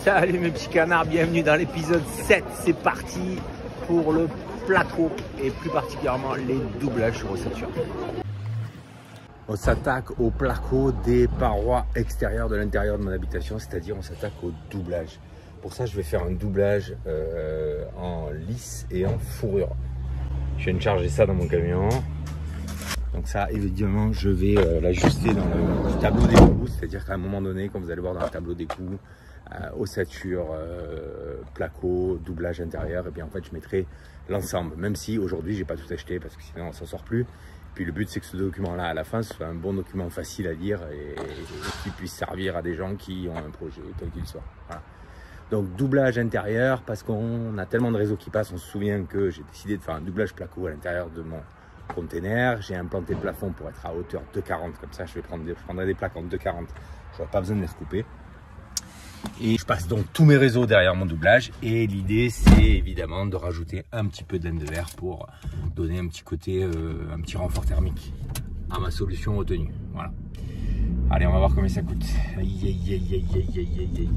Salut mes petits canards, bienvenue dans l'épisode 7. C'est parti pour le placo et plus particulièrement les doublages sur ossature. On s'attaque au placo des parois extérieures de l'intérieur de mon habitation, c'est-à-dire on s'attaque au doublage. Pour ça, je vais faire un doublage en lisse et en fourrure. Je viens de charger ça dans mon camion. Donc ça, évidemment, je vais l'ajuster dans le tableau d'écoute, c'est-à-dire qu'à un moment donné, comme vous allez voir dans le tableau d'écoute, ossature, placo, doublage intérieur, et bien en fait, je mettrai l'ensemble. Même si aujourd'hui, j'ai pas tout acheté parce que sinon, on s'en sort plus. Puis le but, c'est que ce document-là, à la fin, soit un bon document facile à lire et qui puisse servir à des gens qui ont un projet, quel qu'il soit. Voilà. Donc doublage intérieur, parce qu'on a tellement de réseaux qui passent, on se souvient que j'ai décidé de faire un doublage placo à l'intérieur de mon container. J'ai implanté le plafond pour être à hauteur 2,40, comme ça je prendrai des plaques en 2,40, je n'aurai pas besoin de les recouper. Et je passe donc tous mes réseaux derrière mon doublage, et l'idée c'est évidemment de rajouter un petit peu de laine de verre pour donner un petit côté, un petit renfort thermique à ma solution retenue. Voilà. Allez, on va voir combien ça coûte. Aïe, aïe, aïe, aïe, aïe, aïe, aïe, aïe.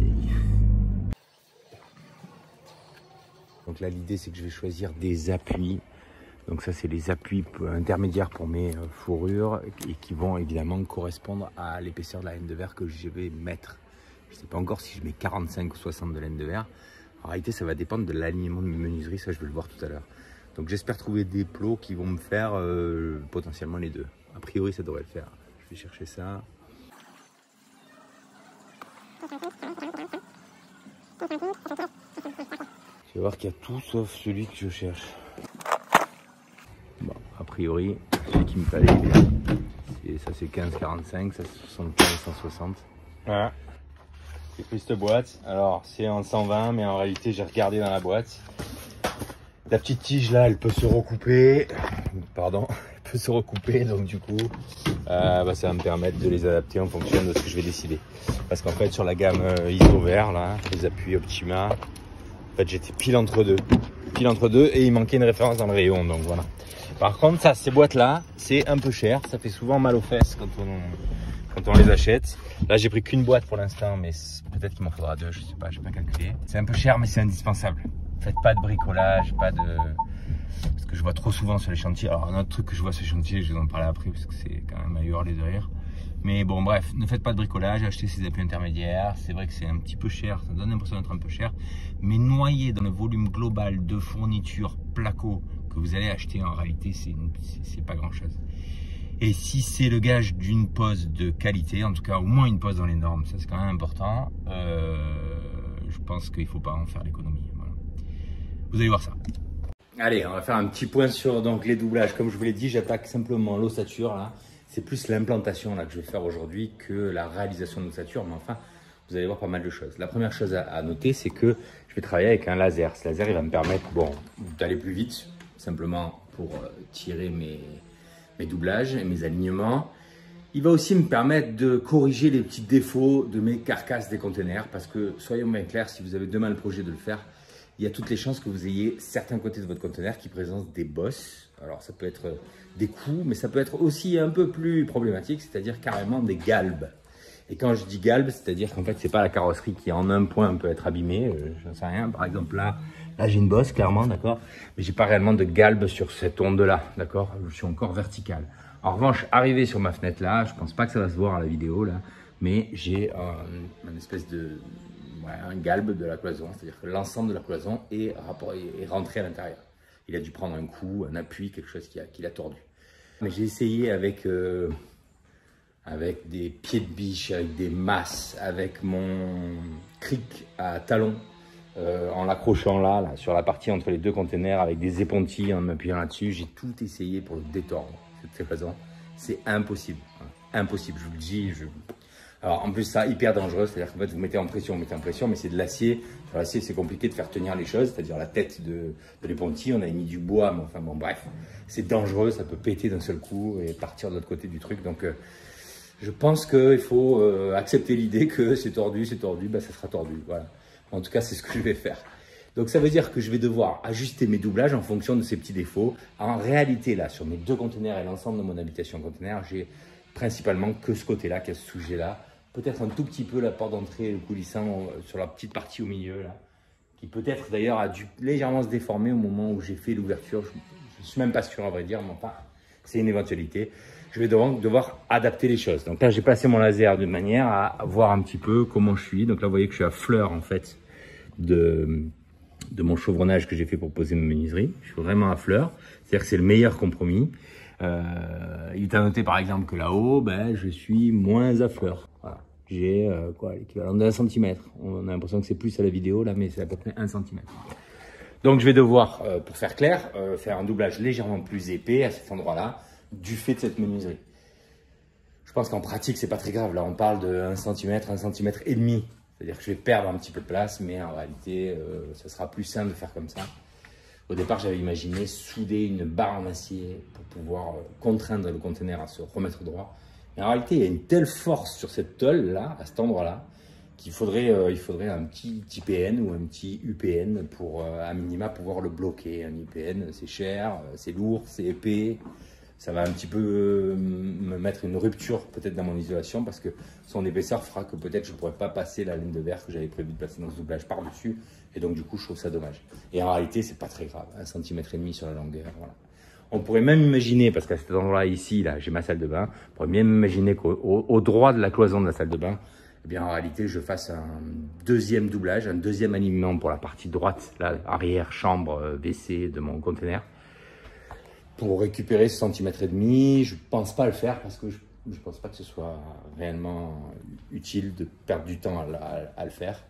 Donc là, l'idée, c'est que je vais choisir des appuis. Donc ça, c'est les appuis intermédiaires pour mes fourrures et qui vont évidemment correspondre à l'épaisseur de la laine de verre que je vais mettre. Je ne sais pas encore si je mets 45 ou 60 de laine de verre. En réalité, ça va dépendre de l'alignement de mes menuiseries. Ça, je vais le voir tout à l'heure. Donc j'espère trouver des plots qui vont me faire potentiellement les deux. A priori, ça devrait le faire. Je vais chercher ça. Je vais voir qu'il y a tout sauf celui que je cherche. Bon, a priori, celui qui me fallait, ça c'est 15,45, ça c'est 75, 160. Voilà. J'ai pris cette boîte. Alors, c'est en 120, mais en réalité, j'ai regardé dans la boîte. La petite tige là, elle peut se recouper. Pardon, elle peut se recouper, donc du coup, ça va me permettre de les adapter en fonction de ce que je vais décider. Parce qu'en fait, sur la gamme ISO vert, là, les appuis Optima, en fait, j'étais pile entre deux, et il manquait une référence dans le rayon, donc voilà. Par contre, ça, ces boîtes-là, c'est un peu cher. Ça fait souvent mal aux fesses quand on les achète. Là, j'ai pris qu'une boîte pour l'instant, mais peut-être qu'il m'en faudra deux, je sais pas, j'ai pas calculé. C'est un peu cher, mais c'est indispensable. Faites pas de bricolage, parce que je vois trop souvent sur les chantiers. Alors, un autre truc que je vois sur les chantiers, je vais en parler après, parce que c'est quand même à hurler de rire. Mais bon, bref, ne faites pas de bricolage, achetez ces appuis intermédiaires. C'est vrai que c'est un petit peu cher, ça donne l'impression d'être un peu cher. Mais noyé dans le volume global de fourniture placo que vous allez acheter, en réalité, c'est pas grand chose. Et si c'est le gage d'une pose de qualité, en tout cas au moins une pose dans les normes, ça c'est quand même important, je pense qu'il ne faut pas en faire l'économie. Voilà. Vous allez voir ça. Allez, on va faire un petit point sur donc, les doublages. Comme je vous l'ai dit, j'attaque simplement l'ossature là. C'est plus l'implantation là que je vais faire aujourd'hui que la réalisation de l'ossature, mais enfin, vous allez voir pas mal de choses. La première chose à noter, c'est que je vais travailler avec un laser. Ce laser, il va me permettre d'aller plus vite, simplement pour tirer mes doublages et mes alignements. Il va aussi me permettre de corriger les petits défauts de mes carcasses des containers, parce que soyons bien clairs, si vous avez demain le projet de le faire, il y a toutes les chances que vous ayez certains côtés de votre container qui présentent des bosses. Alors ça peut être des coups, mais ça peut être aussi un peu plus problématique, c'est-à-dire carrément des galbes. Et quand je dis galbes, c'est-à-dire qu'en fait c'est pas la carrosserie qui en un point peut être abîmée, j'en sais rien. Par exemple là j'ai une bosse clairement, d'accord, mais j'ai pas réellement de galbe sur cette onde-là, d'accord. Je suis encore vertical. En revanche, arrivé sur ma fenêtre là, je pense pas que ça va se voir à la vidéo là, mais j'ai une espèce de un galbe de la cloison, c'est-à-dire que l'ensemble de la cloison est rentré à l'intérieur. Il a dû prendre un coup, un appui, quelque chose qui l'a tordu. Mais j'ai essayé avec des pieds de biche, avec des masses, avec mon cric à talon, en l'accrochant là, sur la partie entre les deux containers, avec des épontilles en m'appuyant là-dessus. J'ai tout essayé pour le détordre, cette cloison. C'est impossible, impossible, je vous le dis. Alors en plus ça, hyper dangereux, c'est-à-dire qu'en fait vous mettez en pression, mais c'est de l'acier. Sur l'acier c'est compliqué de faire tenir les choses, c'est-à-dire la tête de l'épontille, on a mis du bois, mais enfin bon bref, c'est dangereux, ça peut péter d'un seul coup et partir de l'autre côté du truc. Donc je pense qu'il faut accepter l'idée que c'est tordu, ça sera tordu, voilà. En tout cas c'est ce que je vais faire. Donc ça veut dire que je vais devoir ajuster mes doublages en fonction de ces petits défauts. En réalité là, sur mes deux containers et l'ensemble de mon habitation container, j'ai principalement que ce côté-là, que ce sujet-là, peut-être un tout petit peu la porte d'entrée, le coulissant sur la petite partie au milieu là, qui peut-être d'ailleurs a dû légèrement se déformer au moment où j'ai fait l'ouverture. Je ne suis même pas sûr à vrai dire, mais enfin, c'est une éventualité. Je vais donc devoir adapter les choses. Donc là, j'ai placé mon laser de manière à voir un petit peu comment je suis. Donc là, vous voyez que je suis à fleur en fait de mon chevronnage que j'ai fait pour poser ma menuiserie. Je suis vraiment à fleur, c'est-à-dire que c'est le meilleur compromis. Il est à noter par exemple que là-haut, ben, je suis moins à fleur. Voilà. J'ai l'équivalent d'1 centimètre. On a l'impression que c'est plus à la vidéo là, mais c'est à peu près 1 centimètre. Donc je vais devoir, pour faire clair, faire un doublage légèrement plus épais à cet endroit-là, du fait de cette menuiserie. Je pense qu'en pratique, c'est pas très grave. Là, on parle de 1 cm, 1 cm et demi. C'est-à-dire que je vais perdre un petit peu de place, mais en réalité, ce sera plus simple de faire comme ça. Au départ, j'avais imaginé souder une barre en acier pour pouvoir contraindre le conteneur à se remettre droit. Mais en réalité, il y a une telle force sur cette tôle-là, à cet endroit-là, qu'il faudrait, un petit IPN ou un petit UPN pour, à minima, pouvoir le bloquer. Un UPN, c'est cher, c'est lourd, c'est épais. Ça va un petit peu me mettre une rupture peut-être dans mon isolation parce que son épaisseur fera que peut-être je ne pourrais pas passer la laine de verre que j'avais prévu de passer dans ce doublage par-dessus. Et donc du coup, je trouve ça dommage. Et en réalité, c'est pas très grave. 1,5 cm sur la longueur, voilà. On pourrait même imaginer, parce qu'à cet endroit-là, ici, là, j'ai ma salle de bain, on pourrait même imaginer qu'au droit de la cloison de la salle de bain, eh bien, en réalité, je fasse un deuxième doublage, un deuxième alignement pour la partie droite, là, arrière, chambre, WC de mon conteneur. Pour récupérer ce 1,5 cm, je ne pense pas le faire parce que je ne pense pas que ce soit réellement utile de perdre du temps à le faire.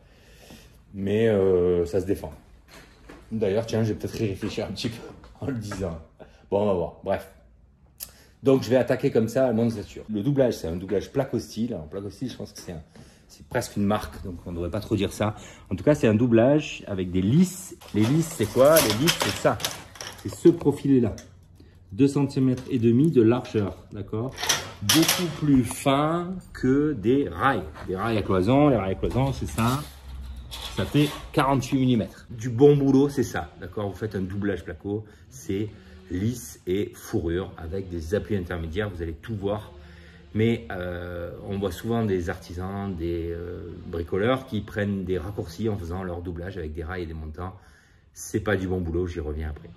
Mais ça se défend. D'ailleurs, tiens, je vais peut-être y réfléchir un petit peu en le disant. Bon, on va voir. Bref. Donc, je vais attaquer comme ça mon ossature. Le doublage, c'est un doublage Placo-Steel. Alors, Placo-Steel, je pense que c'est presque une marque, donc on ne devrait pas trop dire ça. En tout cas, c'est un doublage avec des lisses. Les lisses, c'est quoi? Les lisses, c'est ça. C'est ce profil-là. 2,5 cm de largeur, d'accord? Beaucoup plus fin que des rails. Des rails à cloison, les rails à cloison, c'est ça. Ça fait 48 mm. Du bon boulot, c'est ça, d'accord? Vous faites un doublage placo, c'est lisse et fourrure avec des appuis intermédiaires, vous allez tout voir. Mais on voit souvent des artisans, des bricoleurs qui prennent des raccourcis en faisant leur doublage avec des rails et des montants. C'est pas du bon boulot, j'y reviens après.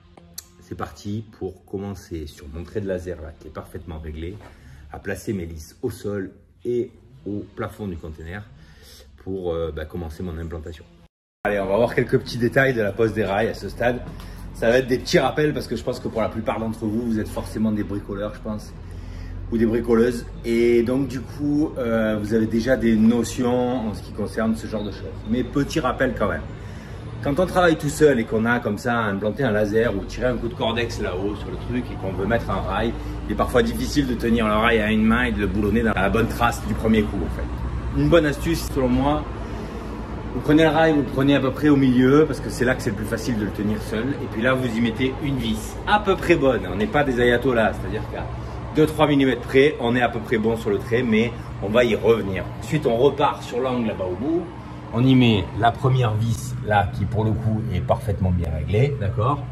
C'est parti pour commencer sur mon trait de laser là, qui est parfaitement réglé, à placer mes lisses au sol et au plafond du conteneur pour commencer mon implantation. Allez, on va voir quelques petits détails de la pose des rails à ce stade. Ça va être des petits rappels parce que je pense que pour la plupart d'entre vous, vous êtes forcément des bricoleurs, je pense, ou des bricoleuses. Et donc du coup, vous avez déjà des notions en ce qui concerne ce genre de choses. Mais petit rappel quand même. Quand on travaille tout seul et qu'on a comme ça implanté un laser ou tiré un coup de cordex là-haut sur le truc et qu'on veut mettre un rail, il est parfois difficile de tenir le rail à une main et de le boulonner dans la bonne trace du premier coup en fait. Une bonne astuce selon moi, vous prenez le rail, vous le prenez à peu près au milieu parce que c'est là que c'est le plus facile de le tenir seul. Et puis là, vous y mettez une vis à peu près bonne. On n'est pas des ayatollahs, c'est-à-dire qu'à 2-3 mm près, on est à peu près bon sur le trait, mais on va y revenir. Ensuite, on repart sur l'angle là-bas au bout. On y met la première vis là qui pour le coup est parfaitement bien réglée, d'accord?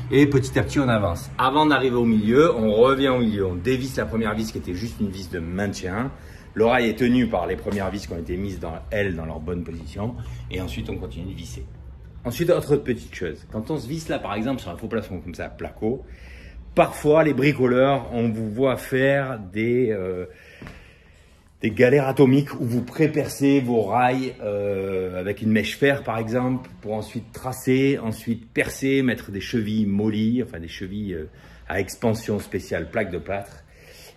Et petit à petit on avance. Avant d'arriver au milieu, on revient au milieu, on dévisse la première vis qui était juste une vis de maintien. Le rail est tenu par les premières vis qui ont été mises dans leur bonne position. Et ensuite on continue de visser. Ensuite, autre petite chose, quand on se visse là par exemple sur un faux plafond comme ça, placo, parfois les bricoleurs, on vous voit faire des galères atomiques où vous pré-percez vos rails avec une mèche fer par exemple pour ensuite tracer, ensuite percer, mettre des chevilles mollies, enfin des chevilles à expansion spéciale plaque de plâtre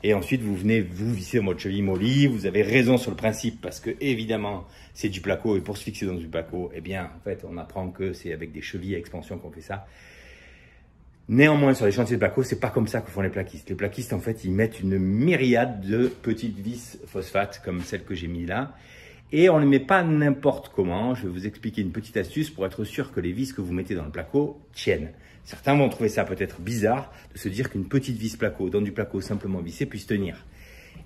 et ensuite vous venez vous visser votre cheville mollie. Vous avez raison sur le principe parce que évidemment c'est du placo et pour se fixer dans du placo, eh bien en fait on apprend que c'est avec des chevilles à expansion qu'on fait ça. Néanmoins, sur les chantiers de placo, c'est pas comme ça que font les plaquistes. Les plaquistes, en fait, ils mettent une myriade de petites vis phosphate, comme celle que j'ai mis là. Et on ne les met pas n'importe comment. Je vais vous expliquer une petite astuce pour être sûr que les vis que vous mettez dans le placo tiennent. Certains vont trouver ça peut-être bizarre de se dire qu'une petite vis placo, dans du placo simplement vissé, puisse tenir.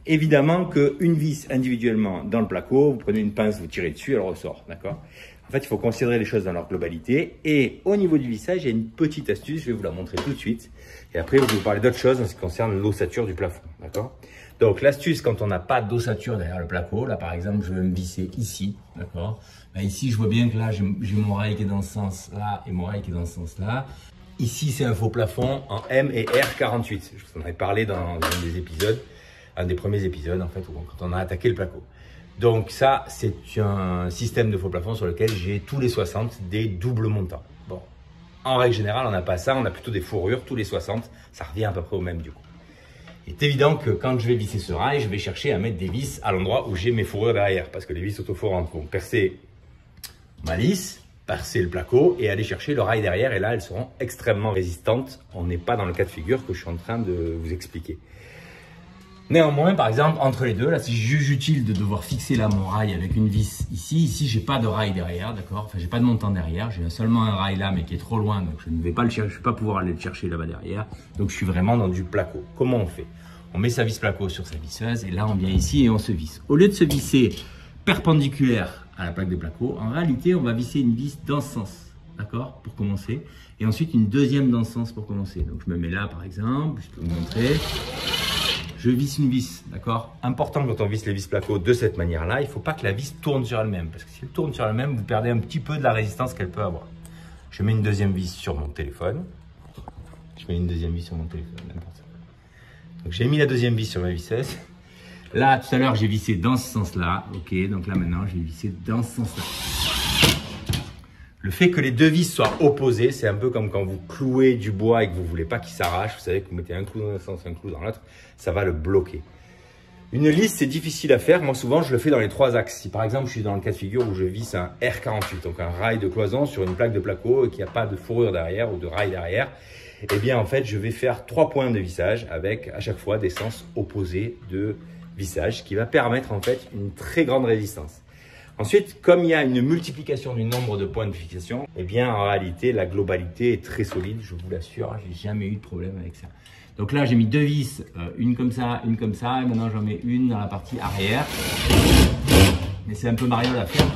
Évidemment qu'une vis individuellement dans le placo, vous prenez une pince, vous tirez dessus, elle ressort, d'accord? En fait, il faut considérer les choses dans leur globalité. Et au niveau du vissage, il y a une petite astuce, je vais vous la montrer tout de suite. Et après, je vais vous parler d'autre chose en ce qui concerne l'ossature du plafond, d'accord? Donc l'astuce quand on n'a pas d'ossature derrière le placo, là par exemple je vais me visser ici, d'accord. Ben, ici je vois bien que là j'ai mon rail qui est dans ce sens là et mon rail qui est dans ce sens là. Ici c'est un faux plafond en M et R48. Je vous en avais parlé dans un des épisodes, un des premiers épisodes en fait, quand on a attaqué le placo. Donc ça c'est un système de faux plafond sur lequel j'ai tous les 60 des doubles montants. Bon, en règle générale on n'a pas ça, on a plutôt des fourrures tous les 60, ça revient à peu près au même du coup. Il est évident que quand je vais visser ce rail, je vais chercher à mettre des vis à l'endroit où j'ai mes fourrures derrière. Parce que les vis autoforantes vont percer ma lisse, percer le placo et aller chercher le rail derrière. Et là, elles seront extrêmement résistantes. On n'est pas dans le cas de figure que je suis en train de vous expliquer. Néanmoins, par exemple, entre les deux, là, si je juge utile de devoir fixer là mon rail avec une vis ici. Ici, j'ai pas de rail derrière, d'accord. Enfin, j'ai pas de montant derrière. J'ai seulement un rail là, mais qui est trop loin, donc je ne vais pas le chercher. Je vais pas pouvoir aller le chercher là-bas derrière. Donc, je suis vraiment dans du placo. Comment on fait? On met sa vis placo sur sa visseuse et là, on vient ici et on se visse. Au lieu de se visser perpendiculaire à la plaque de placo, en réalité, on va visser une vis dans ce sens, d'accord, pour commencer. Et ensuite, une deuxième dans ce sens pour commencer. Donc, je me mets là, par exemple. Je peux vous montrer. Je visse une vis, d'accord. Important quand on visse les vis placo de cette manière-là, il ne faut pas que la vis tourne sur elle-même. Parce que si elle tourne sur elle-même, vous perdez un petit peu de la résistance qu'elle peut avoir. Je mets une deuxième vis sur mon téléphone. Je mets une deuxième vis sur mon téléphone, n'importe quoi. Donc j'ai mis la deuxième vis sur ma visseuse. Là, tout à l'heure, j'ai vissé dans ce sens-là. Ok, donc là maintenant, je vais visser dans ce sens-là. Le fait que les deux vis soient opposées, c'est un peu comme quand vous clouez du bois et que vous ne voulez pas qu'il s'arrache. Vous savez que vous mettez un clou dans un sens, un clou dans l'autre, ça va le bloquer. Une lisse, c'est difficile à faire. Moi, souvent, je le fais dans les trois axes. Si par exemple, je suis dans le cas de figure où je visse un R48, donc un rail de cloison sur une plaque de placo et qu'il n'y a pas de fourrure derrière ou de rail derrière, eh bien, en fait, je vais faire 3 points de vissage avec à chaque fois des sens opposés de vissage, ce qui va permettre en fait une très grande résistance. Ensuite, comme il y a une multiplication du nombre de points de fixation, eh bien, en réalité, la globalité est très solide, je vous l'assure, j'ai jamais eu de problème avec ça. Donc là, j'ai mis deux vis, une comme ça, et maintenant j'en mets une dans la partie arrière. Mais c'est un peu mariole à faire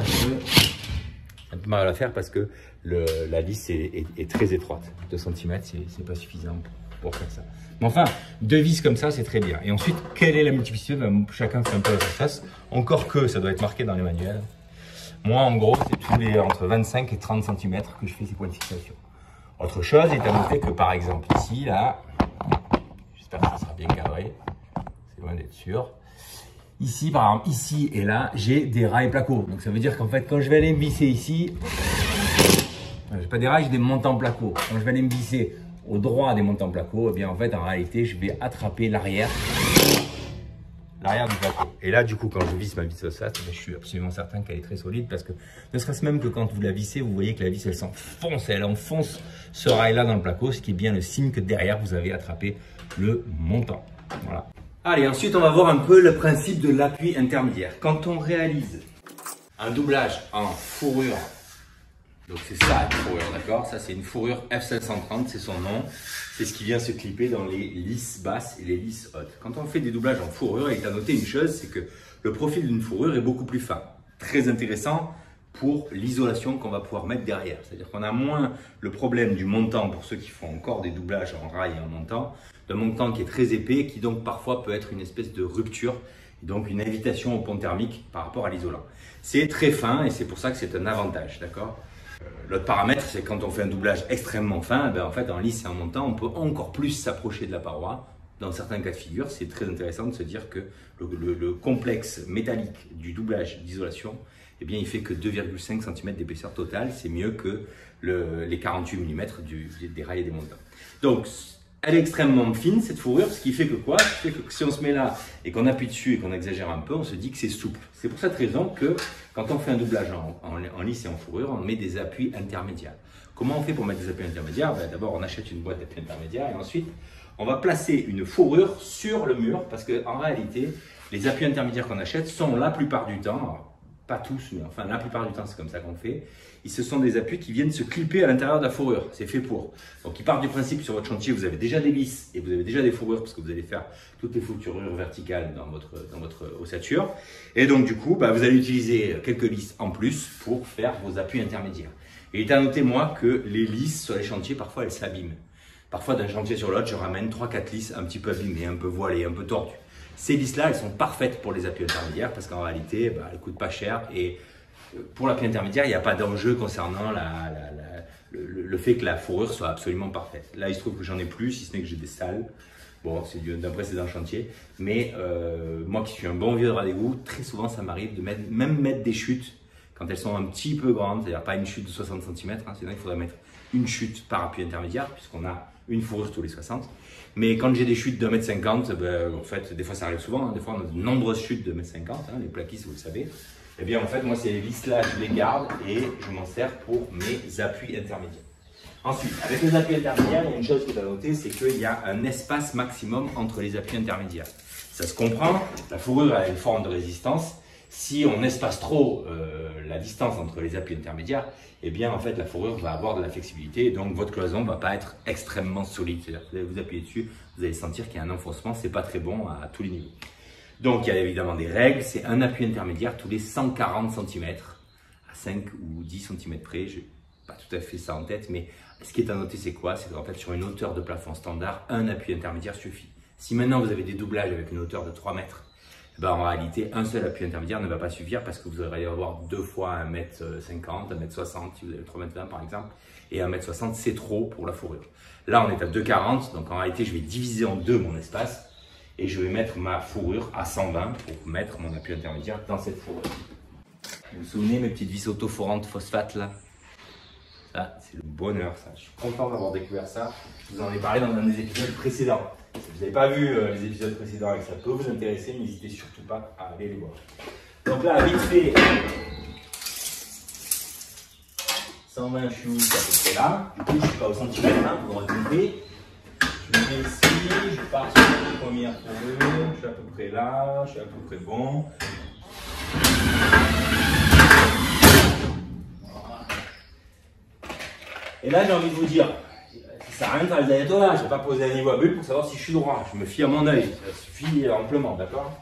parce que, la lisse est très étroite. 2 cm, c'est pas suffisant pour faire ça. Mais enfin, deux vis comme ça, c'est très bien. Et ensuite, quelle est la multiplication? Chacun fait un peu la surface. Encore que ça doit être marqué dans les manuels. Moi, en gros, c'est tous les entre 25 et 30 cm que je fais ces points de fixation. Autre chose est à noter que, par exemple, ici, là, j'espère que ça sera bien cadré. C'est loin d'être sûr. Ici, par exemple, ici et là, j'ai des rails placo. Donc, ça veut dire qu'en fait, quand je vais aller me visser ici, j'ai pas des rails, j'ai des montants placo. Quand je vais aller me visser au droit des montants placo, eh bien en fait en réalité je vais attraper l'arrière du placo. Et là du coup quand je visse ma vis osseuse, je suis absolument certain qu'elle est très solide parce que ne serait-ce même que quand vous la vissez, vous voyez que la vis elle s'enfonce, elle enfonce ce rail là dans le placo, ce qui est bien le signe que derrière vous avez attrapé le montant. Voilà. Allez, ensuite on va voir un peu le principe de l'appui intermédiaire. Quand on réalise un doublage en fourrure, donc c'est ça une fourrure, d'accord? Ça c'est une fourrure F730, c'est son nom. C'est ce qui vient se clipper dans les lisses basses et les lisses hautes. Quand on fait des doublages en fourrure, il est à noter une chose, c'est que le profil d'une fourrure est beaucoup plus fin. Très intéressant pour l'isolation qu'on va pouvoir mettre derrière. C'est-à-dire qu'on a moins le problème du montant pour ceux qui font encore des doublages en rail et en montant, d'un montant qui est très épais, qui donc parfois peut être une espèce de rupture, et donc une invitation au pont thermique par rapport à l'isolant. C'est très fin et c'est pour ça que c'est un avantage, d'accord? L'autre paramètre, c'est quand on fait un doublage extrêmement fin, ben en fait en lisse et en montant, on peut encore plus s'approcher de la paroi. Dans certains cas de figure, c'est très intéressant de se dire que le complexe métallique du doublage d'isolation, eh bien, il fait que 2,5 cm d'épaisseur totale. C'est mieux que les 48 mm des rails et des montants. Donc, elle est extrêmement fine cette fourrure, ce qui fait que quoi? Ce qui fait que si on se met là et qu'on appuie dessus et qu'on exagère un peu, on se dit que c'est souple. C'est pour cette raison que quand on fait un doublage en lisse et en fourrure, on met des appuis intermédiaires. Comment on fait pour mettre des appuis intermédiaires? Ben, d'abord, on achète une boîte d'appui intermédiaires et ensuite, on va placer une fourrure sur le mur parce qu'en réalité, les appuis intermédiaires qu'on achète sont la plupart du temps, alors, pas tous, mais enfin la plupart du temps c'est comme ça qu'on fait, ce sont des appuis qui viennent se clipper à l'intérieur de la fourrure, c'est fait pour. Donc ils partent du principe sur votre chantier, vous avez déjà des lisses et vous avez déjà des fourrures parce que vous allez faire toutes les fourrures verticales dans votre ossature. Et donc du coup, bah, vous allez utiliser quelques lisses en plus pour faire vos appuis intermédiaires. Et il est à noter moi que les lisses sur les chantiers, parfois elles s'abîment. Parfois d'un chantier sur l'autre, je ramène 3-4 lisses un petit peu abîmées, un peu voilées, un peu tordues. Ces vis-là, elles sont parfaites pour les appuis intermédiaires parce qu'en réalité, elles ne coûtent pas cher. Et pour l'appui intermédiaire, il n'y a pas d'enjeu concernant le fait que la fourrure soit absolument parfaite. Là, il se trouve que j'en ai plus, si ce n'est que j'ai des salles. Bon, c'est d'un précédent chantier. Mais moi qui suis un bon vieux de rendez-vous, très souvent, ça m'arrive de mettre des chutes quand elles sont un petit peu grandes, c'est-à-dire pas une chute de 60 cm, hein, sinon il faudrait mettre une chute par appui intermédiaire, puisqu'on a une fourrure tous les 60. Mais quand j'ai des chutes de 1,50 m, en fait, des fois ça arrive souvent, hein, des fois on a de nombreuses chutes de 1,50 m, hein, les plaquistes, vous le savez. Eh bien en fait, moi ces vis-là, je les garde et je m'en sers pour mes appuis intermédiaires. Ensuite, avec les appuis intermédiaires, il y a une chose que tu as notée, c'est qu'il y a un espace maximum entre les appuis intermédiaires. Ça se comprend, la fourrure a une forme de résistance. Si on espace trop la distance entre les appuis intermédiaires, eh bien en fait la fourrure va avoir de la flexibilité et donc votre cloison ne va pas être extrêmement solide. C'est-à-dire que vous allez vous appuyer dessus, vous allez sentir qu'il y a un enfoncement, c'est pas très bon à tous les niveaux. Donc il y a évidemment des règles, c'est un appui intermédiaire tous les 140 cm, à 5 ou 10 cm près, je n'ai pas tout à fait ça en tête, mais ce qui est à noter c'est quoi? C'est qu'en fait sur une hauteur de plafond standard, un appui intermédiaire suffit. Si maintenant vous avez des doublages avec une hauteur de 3 mètres, ben, en réalité, un seul appui intermédiaire ne va pas suffire parce que vous allez avoir deux fois 1,50 m, 1,60 m si vous avez 3,20 m par exemple, et 1,60 m c'est trop pour la fourrure. Là, on est à 2,40 m, donc en réalité, je vais diviser en deux mon espace et je vais mettre ma fourrure à 120 pour mettre mon appui intermédiaire dans cette fourrure. Vous vous souvenez mes petites vis autoforantes phosphate là? Ça, c'est le bonheur ça. Je suis content d'avoir découvert ça. Je vous en ai parlé dans un des épisodes précédents. Si vous n'avez pas vu les épisodes précédents et que ça peut vous intéresser, n'hésitez surtout pas à aller les voir. Donc là, vite fait, 120 chou, c'est à peu près là. Du coup, je ne suis pas au centimètre, hein, vous aurez compris. Je me mets ici, je pars sur la première fourrure, je suis à peu près là, je suis à peu près bon. Voilà. Et là, j'ai envie de vous dire, ça sert à rien de faire les ayatollahs, je ne vais pas poser un niveau à bulle pour savoir si je suis droit. Je me fie à mon œil, ça suffit amplement, d'accord?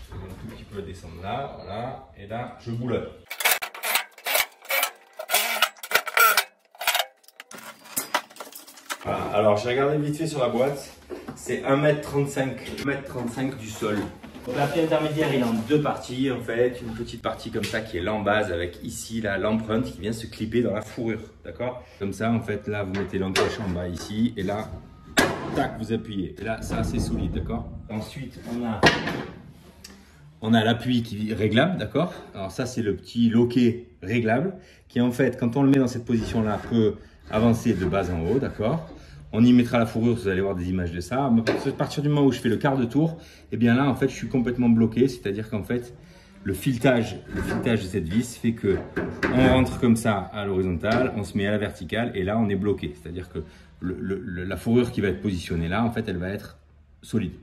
Je vais un tout petit peu descendre là, voilà, et là, je boulonne. Voilà, alors j'ai regardé vite fait sur la boîte, c'est 1,35 m du sol. Donc l'appui intermédiaire il est en deux parties en fait, une petite partie comme ça qui est l'embase avec ici là l'empreinte qui vient se clipper dans la fourrure, d'accord? Comme ça en fait là vous mettez l'encoche en bas ici et là, tac vous appuyez et là ça c'est solide, d'accord? Ensuite on a l'appui qui est réglable, d'accord? Alors ça c'est le petit loquet réglable qui en fait quand on le met dans cette position là peut avancer de bas en haut, d'accord? On y mettra la fourrure, vous allez voir des images de ça. À partir du moment où je fais le quart de tour, et bien là, en fait, je suis complètement bloqué. C'est-à-dire qu'en fait, le filetage de cette vis fait que on rentre comme ça à l'horizontale, on se met à la verticale et là, on est bloqué. C'est-à-dire que la fourrure qui va être positionnée là, en fait, elle va être solide.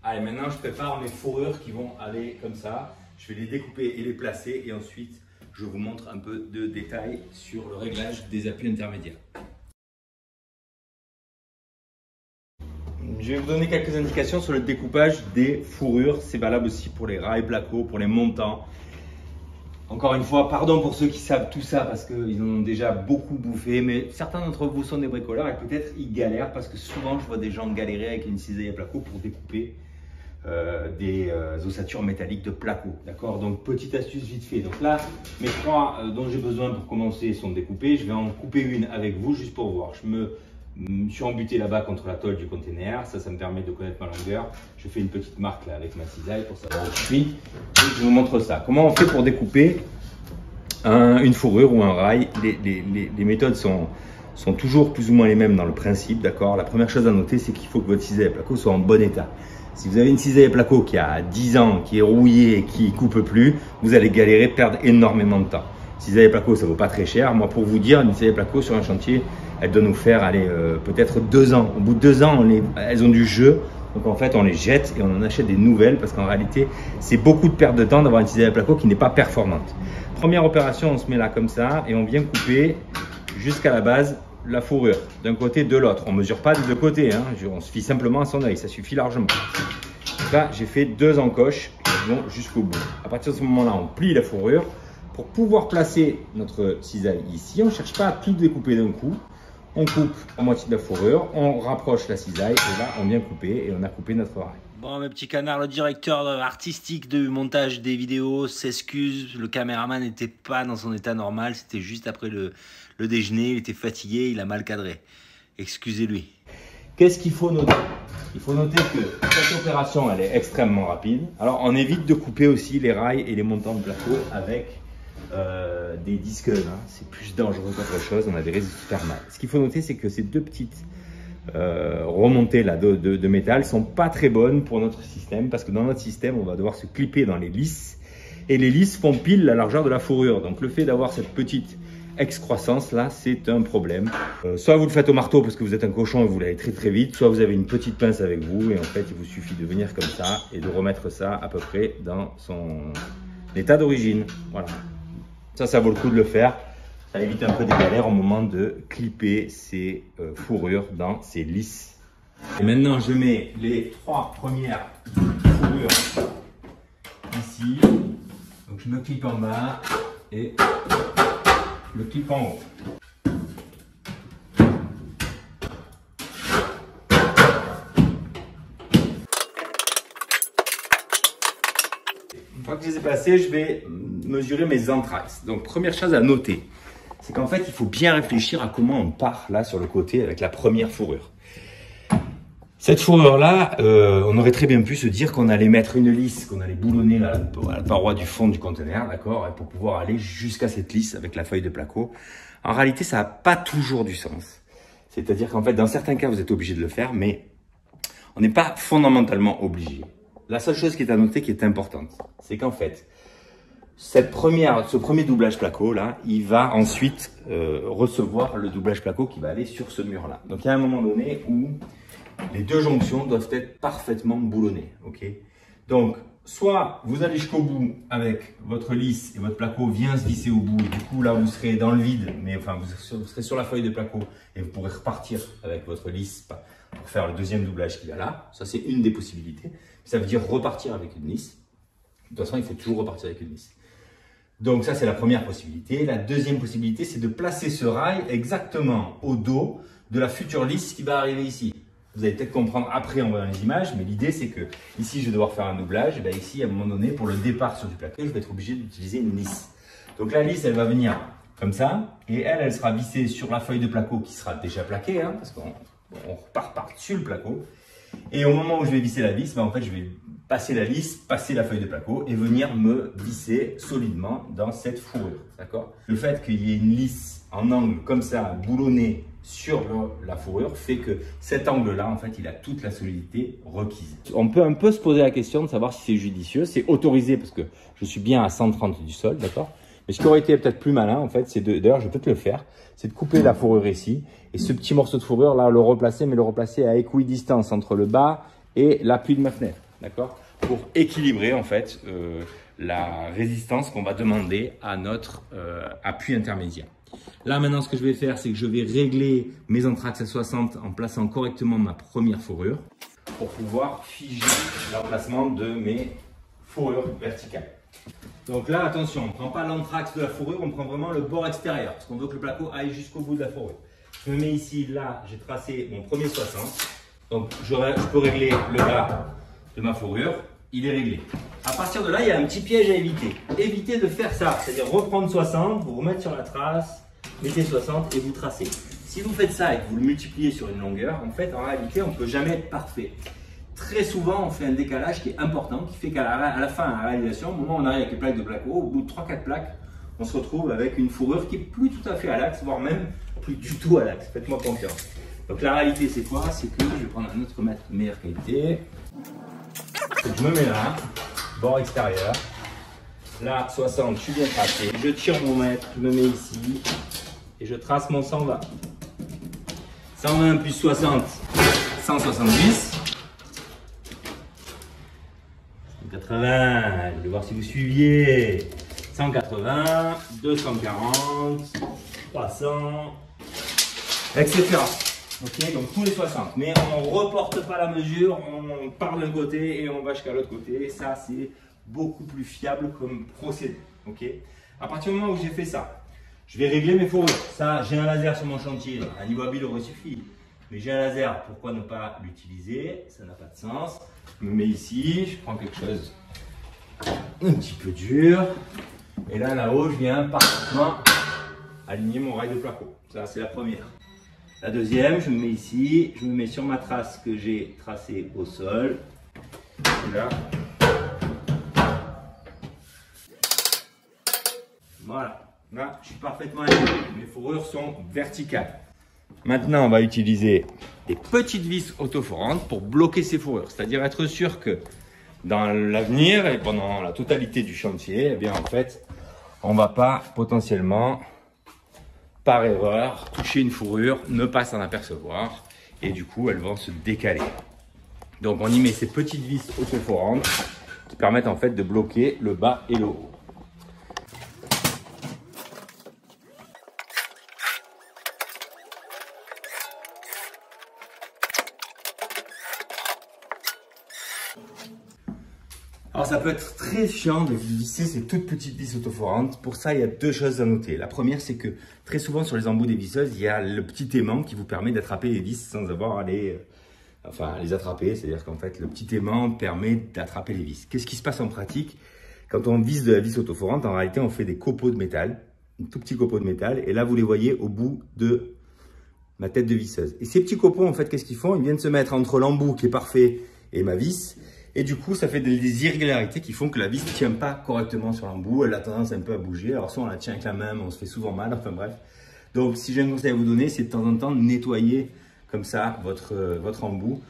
Allez, maintenant, je prépare mes fourrures qui vont aller comme ça. Je vais les découper et les placer et ensuite, je vous montre un peu de détails sur le réglage des appuis intermédiaires. Je vais vous donner quelques indications sur le découpage des fourrures. C'est valable aussi pour les rails placo, pour les montants. Encore une fois, pardon pour ceux qui savent tout ça parce qu'ils en ont déjà beaucoup bouffé. Mais certains d'entre vous sont des bricoleurs et peut-être ils galèrent parce que souvent je vois des gens galérer avec une cisaille à placo pour découper des ossatures métalliques de placo. D'accord? Donc petite astuce vite fait. Donc là, mes trois dont j'ai besoin pour commencer sont découpés. Je vais en couper une avec vous juste pour voir. Je suis embuté là-bas contre la tôle du container, ça me permet de connaître ma longueur. Je fais une petite marque là avec ma cisaille pour savoir où je suis. Et je vous montre ça. Comment on fait pour découper une fourrure ou un rail? Les méthodes sont toujours plus ou moins les mêmes dans le principe, d'accord? La première chose à noter, c'est qu'il faut que votre cisaille à placo soit en bon état. Si vous avez une cisaille à placo qui a 10 ans, qui est rouillée et qui ne coupe plus, vous allez galérer, perdre énormément de temps. Cisaille à placo, ça ne vaut pas très cher. Moi, pour vous dire, une cisaille à placo sur un chantier, elle doit nous faire peut-être 2 ans. Au bout de 2 ans, elles ont du jeu. Donc en fait, on les jette et on en achète des nouvelles parce qu'en réalité, c'est beaucoup de perte de temps d'avoir une cisaille à placo qui n'est pas performante. Première opération, on se met là comme ça et on vient couper jusqu'à la base la fourrure d'un côté de l'autre. On ne mesure pas des deux côtés, hein. On se fie simplement à son œil, ça suffit largement. Donc là, j'ai fait 2 encoches qui vont jusqu'au bout. À partir de ce moment-là, on plie la fourrure. Pour pouvoir placer notre cisaille ici, on ne cherche pas à tout découper d'un coup. On coupe la moitié de la fourrure, on rapproche la cisaille et là on vient couper et on a coupé notre rail. Bon, mes petits canards, le directeur artistique de montage des vidéos s'excuse. Le caméraman n'était pas dans son état normal. C'était juste après le déjeuner. Il était fatigué, il a mal cadré. Excusez-lui. Qu'est-ce qu'il faut noter? Il faut noter que cette opération, elle est extrêmement rapide. Alors, on évite de couper aussi les rails et les montants de plateau avec des disques. Hein. C'est plus dangereux qu'autre chose. On a des résidus thermales. Ce qu'il faut noter, c'est que ces deux petites remontées là de métal sont pas très bonnes pour notre système, parce que dans notre système, on va devoir se clipper dans les lisses. Et les lisses font pile la largeur de la fourrure. Donc, le fait d'avoir cette petite excroissance là, c'est un problème. Soit vous le faites au marteau parce que vous êtes un cochon et vous l'avez très vite, soit vous avez une petite pince avec vous et en fait il vous suffit de venir comme ça et de remettre ça à peu près dans son état d'origine. Voilà, ça vaut le coup de le faire. Ça évite un peu des galères au moment de clipper ces fourrures dans ces lisses. Et maintenant je mets les 3 premières fourrures ici. Donc je me clip en bas et le clip en haut. Une fois que je les ai placés, je vais mesurer mes anthrax. Donc première chose à noter, c'est qu'en fait il faut bien réfléchir à comment on part là sur le côté avec la première fourrure. Cette fourrure-là, on aurait très bien pu se dire qu'on allait mettre une lisse, qu'on allait boulonner la paroi du fond du conteneur, d'accord, pour pouvoir aller jusqu'à cette lisse avec la feuille de placo. En réalité, ça n'a pas toujours du sens. C'est-à-dire qu'en fait, dans certains cas, vous êtes obligé de le faire, mais on n'est pas fondamentalement obligé. La seule chose qui est à noter, qui est importante, c'est qu'en fait, ce premier doublage placo là, il va ensuite recevoir le doublage placo qui va aller sur ce mur-là. Donc, il y a un moment donné où les deux jonctions doivent être parfaitement boulonnées, ok? Donc, soit vous allez jusqu'au bout avec votre lisse et votre placo vient se visser au bout, et du coup là vous serez dans le vide, mais enfin vous serez sur la feuille de placo et vous pourrez repartir avec votre lisse pour faire le deuxième doublage qu'il y a là. Ça c'est une des possibilités. Ça veut dire repartir avec une lisse. De toute façon, il faut toujours repartir avec une lisse. Donc ça c'est la première possibilité. La deuxième possibilité, c'est de placer ce rail exactement au dos de la future lisse qui va arriver ici. Vous allez peut-être comprendre après en voyant les images, mais l'idée c'est que ici je vais devoir faire un doublage, et bien ici à un moment donné pour le départ sur du plaqué, je vais être obligé d'utiliser une lisse. Donc la lisse elle va venir comme ça, et elle sera vissée sur la feuille de placo qui sera déjà plaquée, hein, parce qu'on repart par-dessus le placo. Et au moment où je vais visser la lisse, ben en fait je vais passer la lisse, passer la feuille de placo et venir me visser solidement dans cette fourrure. D'accord ? Le fait qu'il y ait une lisse en angle comme ça, boulonnée sur la fourrure, fait que cet angle-là, en fait, il a toute la solidité requise. On peut un peu se poser la question de savoir si c'est judicieux. C'est autorisé parce que je suis bien à 130 du sol, d'accord ? Mais ce qui aurait été peut-être plus malin, en fait, c'est d'ailleurs, je vais peut-être le faire, c'est de couper la fourrure ici et ce petit morceau de fourrure là, le replacer, mais le replacer à équidistance entre le bas et l'appui de ma fenêtre, d'accord ? Pour équilibrer en fait la résistance qu'on va demander à notre appui intermédiaire. Là maintenant, ce que je vais faire, c'est que je vais régler mes anthrax à 60 en plaçant correctement ma première fourrure pour pouvoir figer l'emplacement de mes fourrures verticales. Donc là, attention, on ne prend pas l'anthrax de la fourrure, on prend vraiment le bord extérieur parce qu'on veut que le placo aille jusqu'au bout de la fourrure. Je me mets ici, là, j'ai tracé mon premier 60. Donc je peux régler le bas de ma fourrure, il est réglé. À partir de là, il y a un petit piège à éviter. Évitez de faire ça, c'est-à-dire reprendre 60, vous remettre sur la trace, mettez 60 et vous tracez. Si vous faites ça et que vous le multipliez sur une longueur, en fait, en réalité, on ne peut jamais être parfait. Très souvent, on fait un décalage qui est important, qui fait qu'à la fin, à la réalisation, au moment où on arrive avec les plaques de placo, au bout de 3-4 plaques, on se retrouve avec une fourrure qui est plus tout à fait à l'axe, voire même plus du tout à l'axe. Faites-moi confiance. Donc la réalité, c'est quoi? C'est que je vais prendre un autre mètre de meilleure qualité. Je me mets là, bord extérieur. Là, 60, je suis bien tracé. Je tire mon mètre, je me mets ici et je trace mon 120. 120 plus 60, 170. 180, je voulais voir si vous suiviez. 180, 240, 300, etc. Ok, donc tous les 60. Mais on ne reporte pas la mesure, on part d'un côté et on va jusqu'à l'autre côté. Ça, c'est beaucoup plus fiable comme procédé. Ok. À partir du moment où j'ai fait ça, je vais régler mes fourrures. Ça, j'ai un laser sur mon chantier. Un niveau habile aurait suffi. Mais j'ai un laser, pourquoi ne pas l'utiliser? Ça n'a pas de sens. Je me mets ici, je prends quelque chose un petit peu dur. Et là-haut, je viens parfaitement aligner mon rail de placo. Ça, c'est la première. La deuxième, je me mets ici, je me mets sur ma trace que j'ai tracée au sol. Et là. Voilà. Là, je suis parfaitement aligné. Mes fourrures sont verticales. Maintenant, on va utiliser des petites vis autoforantes pour bloquer ces fourrures. C'est-à-dire être sûr que dans l'avenir et pendant la totalité du chantier, eh bien, en fait, on ne va pas potentiellement, par erreur, toucher une fourrure, ne pas s'en apercevoir. Et du coup, elles vont se décaler. Donc, on y met ces petites vis autoforantes qui permettent en fait de bloquer le bas et le haut. Alors ça peut être très chiant de visser ces toutes petites vis autoforantes. Pour ça, il y a deux choses à noter. La première, c'est que très souvent sur les embouts des visseuses, il y a le petit aimant qui vous permet d'attraper les vis sans avoir à les attraper. C'est-à-dire qu'en fait, le petit aimant permet d'attraper les vis. Qu'est-ce qui se passe en pratique? Quand on visse de la vis autoforante, en réalité, on fait des copeaux de métal, un tout petit copeau de métal. Et là, vous les voyez au bout de ma tête de visseuse. Et ces petits copeaux, en fait, qu'est-ce qu'ils font? Ils viennent se mettre entre l'embout qui est parfait et ma vis. Et du coup, ça fait des irrégularités qui font que la vis ne tient pas correctement sur l'embout. Elle a tendance un peu à bouger. Alors soit on la tient avec la main, mais on se fait souvent mal. Enfin bref. Donc si j'ai un conseil à vous donner, c'est de temps en temps nettoyer comme ça votre embout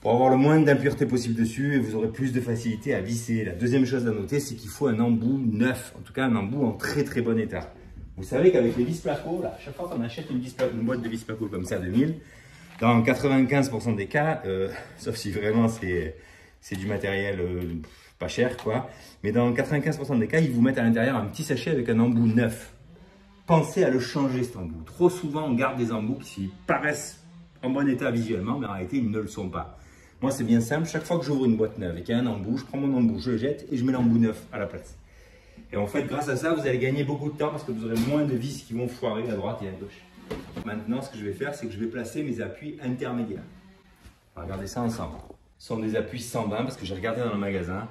pour avoir le moins d'impuretés possible dessus et vous aurez plus de facilité à visser. La deuxième chose à noter, c'est qu'il faut un embout neuf. En tout cas, un embout en très très bon état. Vous savez qu'avec les vis placo, là, chaque fois qu'on achète une boîte de vis placo comme ça, 2000, dans 95% des cas, sauf si vraiment c'est du matériel pas cher, quoi. Mais dans 95% des cas, ils vous mettent à l'intérieur un petit sachet avec un embout neuf. Pensez à le changer, cet embout. Trop souvent, on garde des embouts qui paraissent en bon état visuellement, mais en réalité, ils ne le sont pas. Moi, c'est bien simple. Chaque fois que j'ouvre une boîte neuve et qu'il y a un embout, je prends mon embout, je le jette et je mets l'embout neuf à la place. Et en fait, grâce à ça, vous allez gagner beaucoup de temps parce que vous aurez moins de vis qui vont foirer à droite et à gauche. Maintenant, ce que je vais faire, c'est que je vais placer mes appuis intermédiaires. On va regarder ça ensemble. Ce sont des appuis 120 parce que j'ai regardé dans le magasin,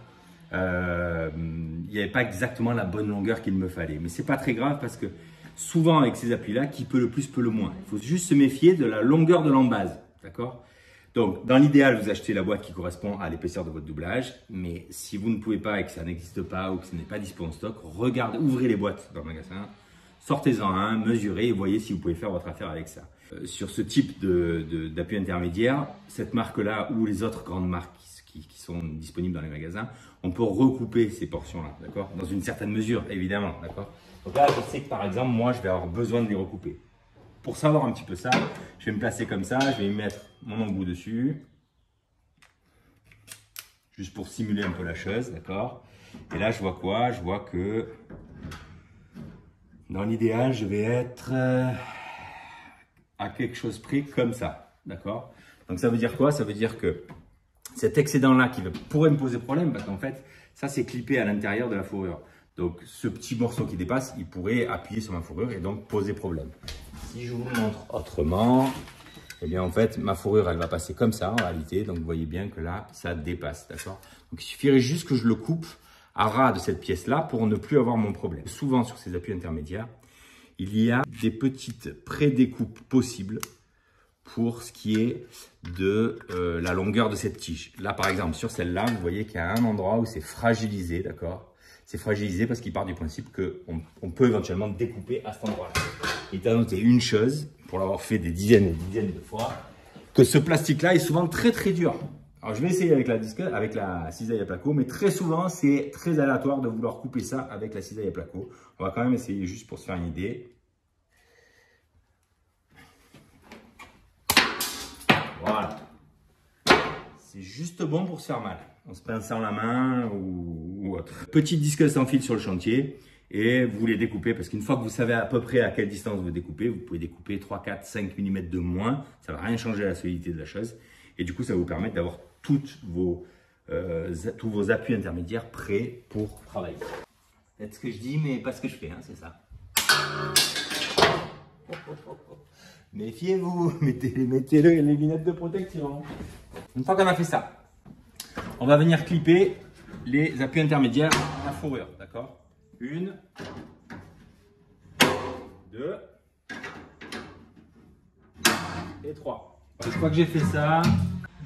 il n'y avait pas exactement la bonne longueur qu'il me fallait. Mais ce n'est pas très grave parce que souvent avec ces appuis-là, qui peut le plus peut le moins. Il faut juste se méfier de la longueur de l'embase, d'accord? Donc dans l'idéal, vous achetez la boîte qui correspond à l'épaisseur de votre doublage. Mais si vous ne pouvez pas et que ça n'existe pas ou que ce n'est pas dispo en stock, regardez, ouvrez les boîtes dans le magasin, sortez-en un, mesurez et voyez si vous pouvez faire votre affaire avec ça. Sur ce type d'appui intermédiaire, cette marque-là ou les autres grandes marques qui sont disponibles dans les magasins, on peut recouper ces portions-là, d'accord? Dans une certaine mesure, évidemment, d'accord? Donc là, je sais que par exemple, moi, je vais avoir besoin de les recouper. Pour savoir un petit peu ça, je vais me placer comme ça, je vais y mettre mon embout dessus, juste pour simuler un peu la chose, d'accord? Et là, je vois quoi? Je vois que dans l'idéal, je vais être à quelque chose près comme ça, d'accord? Donc ça veut dire quoi? Ça veut dire que cet excédent-là qui pourrait me poser problème, parce qu'en fait, ça c'est clippé à l'intérieur de la fourrure. Donc ce petit morceau qui dépasse, il pourrait appuyer sur ma fourrure et donc poser problème. Si je vous montre autrement, eh bien en fait, ma fourrure, elle va passer comme ça en réalité. Donc vous voyez bien que là, ça dépasse, d'accord? Donc il suffirait juste que je le coupe à ras de cette pièce-là pour ne plus avoir mon problème. Souvent sur ces appuis intermédiaires, il y a des petites pré-découpes possibles pour ce qui est de la longueur de cette tige. Là, par exemple, sur celle-là, vous voyez qu'il y a un endroit où c'est fragilisé, d'accord? C'est fragilisé parce qu'il part du principe qu'on peut éventuellement découper à cet endroit-là. Il est à noter une chose, pour l'avoir fait des dizaines et des dizaines de fois, que ce plastique-là est souvent très très dur. Alors, je vais essayer avec la cisaille à placo, mais très souvent, c'est très aléatoire de vouloir couper ça avec la cisaille à placo. On va quand même essayer juste pour se faire une idée. Voilà. C'est juste bon pour se faire mal, en se pinçant la main ou autre. Petite disqueuse sans fil sur le chantier et vous les découpez parce qu'une fois que vous savez à peu près à quelle distance vous découpez, vous pouvez découper 3, 4, 5 mm de moins. Ça ne va rien changer à la solidité de la chose. Et du coup, ça va vous permettre d'avoir tous vos appuis intermédiaires prêts pour travailler. Faites ce que je dis, mais pas ce que je fais, hein, c'est ça. Méfiez-vous, mettez les lunettes de protection. Une fois qu'on a fait ça, on va venir clipper les appuis intermédiaires à la fourrure, d'accord? 1, 2 et 3. Une fois que j'ai fait ça,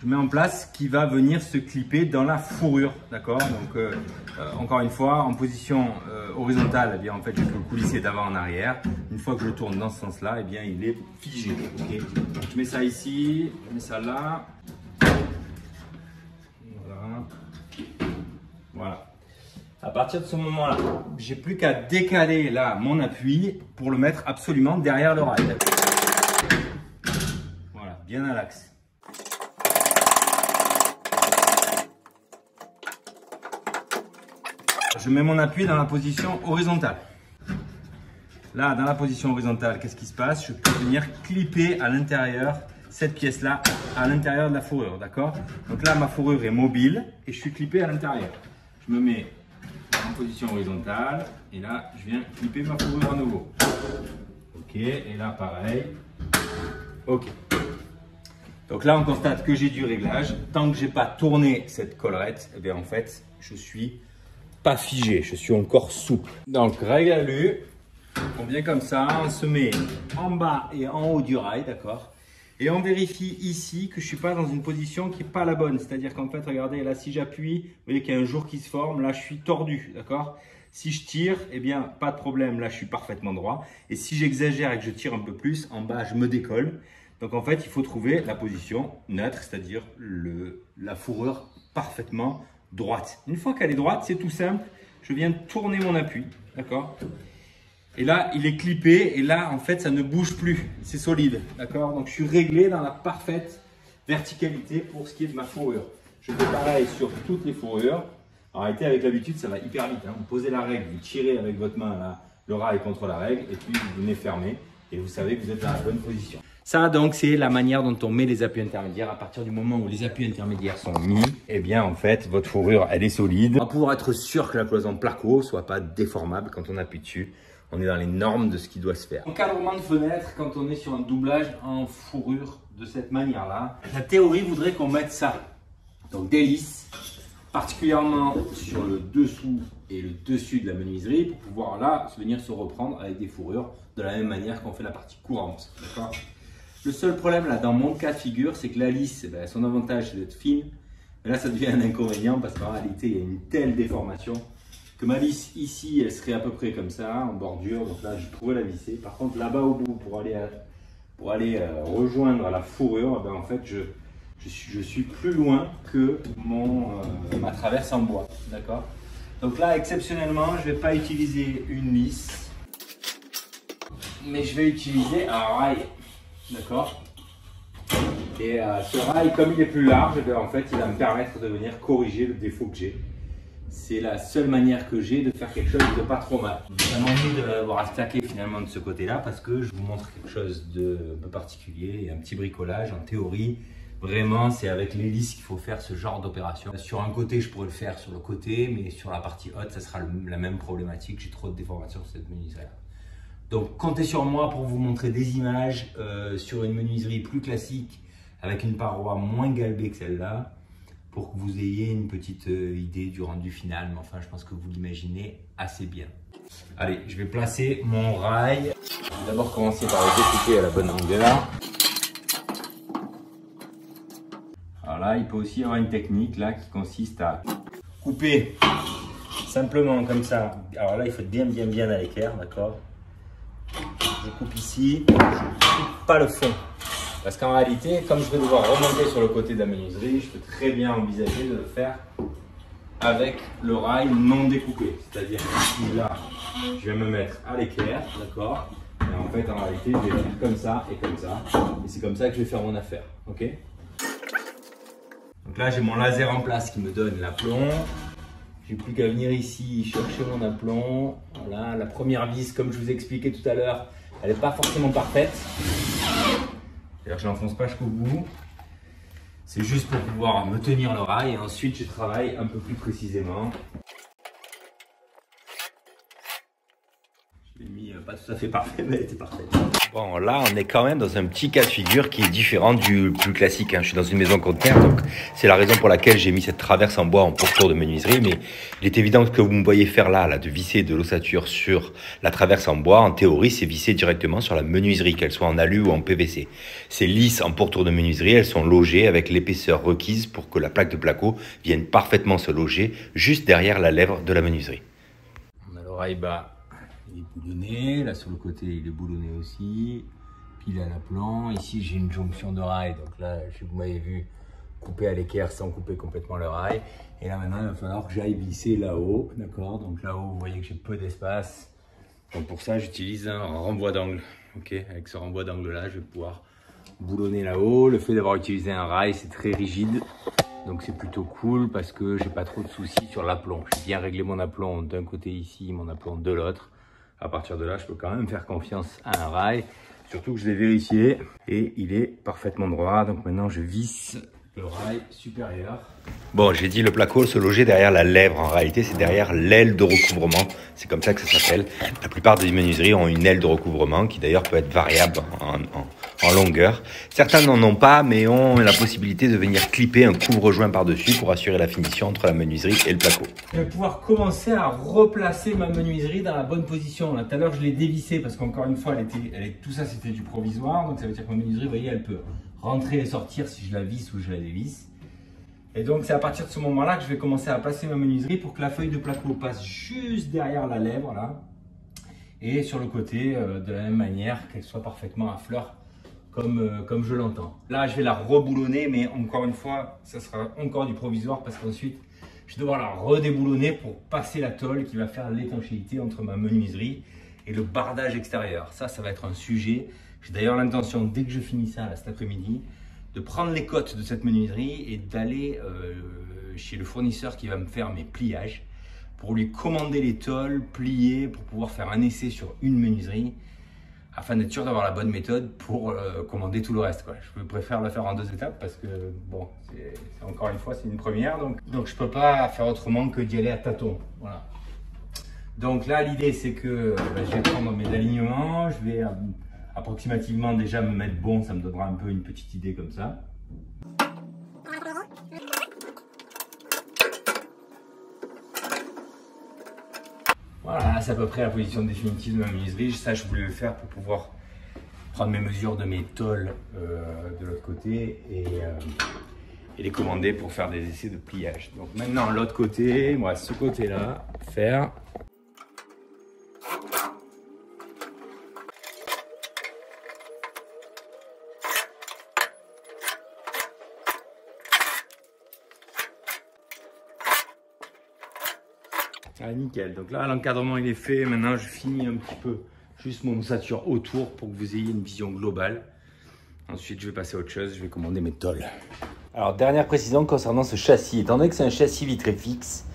je mets en place ce qui va venir se clipper dans la fourrure, d'accord? Donc encore une fois, en position horizontale, eh bien, en fait, je peux le coulisser d'avant en arrière. Une fois que je le tourne dans ce sens-là, eh bien, il est figé. Okay, donc, je mets ça ici, je mets ça là. Voilà. Voilà. À partir de ce moment-là, j'ai plus qu'à décaler là mon appui pour le mettre absolument derrière le rail. Voilà, bien à l'axe. Je mets mon appui dans la position horizontale. Là, dans la position horizontale, qu'est-ce qui se passe? Je peux venir clipper à l'intérieur cette pièce-là, à l'intérieur de la fourrure, d'accord? Donc là, ma fourrure est mobile et je suis clippé à l'intérieur. Je me mets en position horizontale et là, je viens clipper ma fourrure à nouveau. Ok, et là, pareil. Ok. Donc là, on constate que j'ai du réglage. Tant que j'ai pas tourné cette collerette, eh bien, en fait, je suis pas figé, je suis encore souple. Donc, règle à l'U, on vient comme ça, on se met en bas et en haut du rail, d'accord? Et on vérifie ici que je suis pas dans une position qui est pas la bonne. C'est-à-dire qu'en fait, regardez, là, si j'appuie, vous voyez qu'il y a un jour qui se forme, là, je suis tordu, d'accord? Si je tire, eh bien, pas de problème, là, je suis parfaitement droit. Et si j'exagère et que je tire un peu plus, en bas, je me décolle. Donc, en fait, il faut trouver la position neutre, c'est-à-dire la fourrure parfaitement droite. Une fois qu'elle est droite, c'est tout simple. Je viens tourner mon appui, d'accord? Et là, il est clippé et là, en fait, ça ne bouge plus. C'est solide, d'accord? Donc, je suis réglé dans la parfaite verticalité pour ce qui est de ma fourrure. Je fais pareil sur toutes les fourrures. En réalité, avec l'habitude, ça va hyper vite, hein. Vous posez la règle, vous tirez avec votre main là, le rail contre la règle et puis vous venez fermer et vous savez que vous êtes dans la bonne position. Ça, donc, c'est la manière dont on met les appuis intermédiaires. À partir du moment où les appuis intermédiaires sont mis, eh bien, en fait, votre fourrure, elle est solide. On va pouvoir être sûr que la cloison placo soit pas déformable quand on appuie dessus. On est dans les normes de ce qui doit se faire. Encadrement de fenêtre, quand on est sur un doublage en fourrure de cette manière-là, la théorie voudrait qu'on mette ça. Donc, des lisses, particulièrement sur le dessous et le dessus de la menuiserie, pour pouvoir là venir se reprendre avec des fourrures de la même manière qu'on fait la partie courante. D'accord ? Le seul problème là, dans mon cas de figure, c'est que la lisse, ben, son avantage c'est d'être fine. Mais là, ça devient un inconvénient parce qu'en réalité, il y a une telle déformation que ma lisse ici, elle serait à peu près comme ça, en bordure. Donc là, je pourrais la visser. Par contre, là-bas au bout, pour aller rejoindre la fourrure, ben, en fait, je suis plus loin que ma traverse en bois. D'accord ? Donc là, exceptionnellement, je ne vais pas utiliser une lisse, mais je vais utiliser un rail. D'accord. Et ce rail, comme il est plus large, en fait, il va me permettre de venir corriger le défaut que j'ai. C'est la seule manière que j'ai de faire quelque chose de pas trop mal. J'ai vraiment envie d'avoir attaqué finalement de ce côté-là parce que je vous montre quelque chose de un peu particulier et un petit bricolage. En théorie, vraiment, c'est avec l'hélice qu'il faut faire ce genre d'opération. Sur un côté, je pourrais le faire sur le côté, mais sur la partie haute, ça sera la même problématique. J'ai trop de déformations sur cette menuiserie-là. Donc, comptez sur moi pour vous montrer des images sur une menuiserie plus classique avec une paroi moins galbée que celle-là pour que vous ayez une petite idée du rendu final. Mais enfin, je pense que vous l'imaginez assez bien. Allez, je vais placer mon rail. Je vais d'abord commencer par le découper à la bonne longueur. Alors là, il peut aussi y avoir une technique là qui consiste à couper simplement comme ça. Alors là, il faut être bien à l'équerre, d'accord ? Je coupe ici, je ne coupe pas le fond. Parce qu'en réalité, comme je vais devoir remonter sur le côté de la menuiserie, je peux très bien envisager de le faire avec le rail non découpé. C'est-à-dire que là, je vais me mettre à l'équerre, d'accord ? Et en fait, en réalité, je vais faire comme ça et comme ça. Et c'est comme ça que je vais faire mon affaire. Ok ? Donc là, j'ai mon laser en place qui me donne l'aplomb. J'ai plus qu'à venir ici chercher mon aplomb. Voilà, la première vis, comme je vous ai expliqué tout à l'heure, elle n'est pas forcément parfaite. C'est-à-dire que je n'enfonce pas jusqu'au bout. C'est juste pour pouvoir me tenir le rail et ensuite je travaille un peu plus précisément. Je l'ai mis pas tout à fait parfait, mais elle était parfaite. Bon, là, on est quand même dans un petit cas de figure qui est différent du plus classique. Je suis dans une maison conteneur, donc c'est la raison pour laquelle j'ai mis cette traverse en bois en pourtour de menuiserie. Mais il est évident que ce que vous me voyez faire là, de visser de l'ossature sur la traverse en bois, en théorie, c'est visser directement sur la menuiserie, qu'elle soit en alu ou en PVC. Ces lisses en pourtour de menuiserie, elles sont logées avec l'épaisseur requise pour que la plaque de placo vienne parfaitement se loger juste derrière la lèvre de la menuiserie. On a l'oreille bas. Il est boulonné, là sur le côté il est boulonné aussi, pile à l'aplomb. Ici j'ai une jonction de rail, donc là vous m'avez vu couper à l'équerre sans couper complètement le rail. Et là maintenant il va falloir que j'aille visser là-haut, d'accord? Donc là-haut vous voyez que j'ai peu d'espace, donc pour ça j'utilise un renvoi d'angle. Ok, avec ce renvoi d'angle là je vais pouvoir boulonner là-haut. Le fait d'avoir utilisé un rail c'est très rigide, donc c'est plutôt cool parce que j'ai pas trop de soucis sur l'aplomb. J'ai bien réglé mon aplomb d'un côté ici, mon aplomb de l'autre. À partir de là, je peux quand même faire confiance à un rail, surtout que je l'ai vérifié et il est parfaitement droit. Donc maintenant, je visse le rail supérieur. Bon, j'ai dit le placo se logeait derrière la lèvre. En réalité, c'est derrière l'aile de recouvrement. C'est comme ça que ça s'appelle. La plupart des menuiseries ont une aile de recouvrement qui d'ailleurs peut être variable en longueur. Certains n'en ont pas, mais ont la possibilité de venir clipper un couvre-joint par-dessus pour assurer la finition entre la menuiserie et le placo. Je vais pouvoir commencer à replacer ma menuiserie dans la bonne position. Là, tout à l'heure, je l'ai dévissée parce qu'encore une fois, tout ça, c'était du provisoire. Donc, ça veut dire que ma menuiserie, vous voyez, elle peut rentrer et sortir si je la visse ou je la dévisse. Et donc, c'est à partir de ce moment-là que je vais commencer à placer ma menuiserie pour que la feuille de placo passe juste derrière la lèvre, là. Et sur le côté, de la même manière, qu'elle soit parfaitement à fleur, comme je l'entends. Là, je vais la reboulonner, mais encore une fois, ça sera encore du provisoire parce qu'ensuite, je vais devoir la redéboulonner pour passer la tôle qui va faire l'étanchéité entre ma menuiserie et le bardage extérieur. Ça va être un sujet. J'ai d'ailleurs l'intention, dès que je finis ça là, cet après-midi, de prendre les côtes de cette menuiserie et d'aller chez le fournisseur qui va me faire mes pliages pour lui commander les tôles pliées pour pouvoir faire un essai sur une menuiserie afin d'être sûr d'avoir la bonne méthode pour commander tout le reste, quoi. Je préfère le faire en 2 étapes parce que, bon, encore une fois, c'est une première. Donc je ne peux pas faire autrement que d'y aller à tâtons. Voilà. Donc là, l'idée, c'est que je vais prendre mes alignements. Je vais approximativement déjà me mettre bon. Ça me donnera un peu une petite idée comme ça. Voilà, c'est à peu près la position définitive de ma menuiserie. Ça, je voulais le faire pour pouvoir prendre mes mesures de mes tôles de l'autre côté et les commander pour faire des essais de pliage. Donc maintenant, l'autre côté, moi, ce côté-là, faire. Ah, nickel. Donc là, l'encadrement il est fait. Maintenant, je finis un petit peu juste mon ossature autour pour que vous ayez une vision globale. Ensuite, je vais passer à autre chose. Je vais commander mes tôles. Alors, dernière précision concernant ce châssis. Étant donné que c'est un châssis vitré fixe,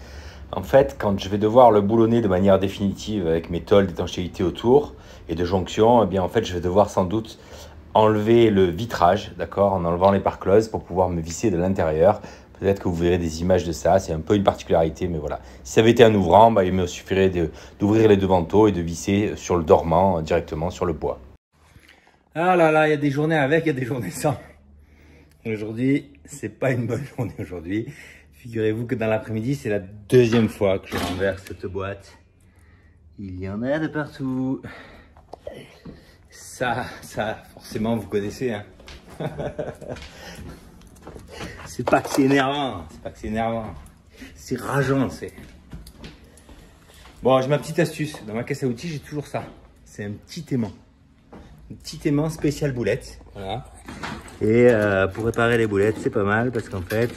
en fait, quand je vais devoir le boulonner de manière définitive avec mes tôles d'étanchéité autour et de jonction, eh bien, en fait, je vais devoir sans doute enlever le vitrage, d'accord, en enlevant les pare-closes pour pouvoir me visser de l'intérieur. Peut-être que vous verrez des images de ça, c'est un peu une particularité, mais voilà. Si ça avait été un ouvrant, il me suffirait d'ouvrir les deux vantaux et de visser sur le dormant directement sur le bois. Ah là là, il y a des journées avec, il y a des journées sans. Aujourd'hui, c'est pas une bonne journée aujourd'hui. Figurez-vous que dans l'après-midi, c'est la 2e fois que je renverse cette boîte. Il y en a de partout. Ça, forcément, vous connaissez, hein. C'est pas que c'est énervant, c'est rageant, c'est. Bon, j'ai ma petite astuce. Dans ma caisse à outils, j'ai toujours ça. C'est un petit aimant. Un petit aimant spécial boulette. Voilà. Et pour réparer les boulettes, c'est pas mal parce qu'en fait,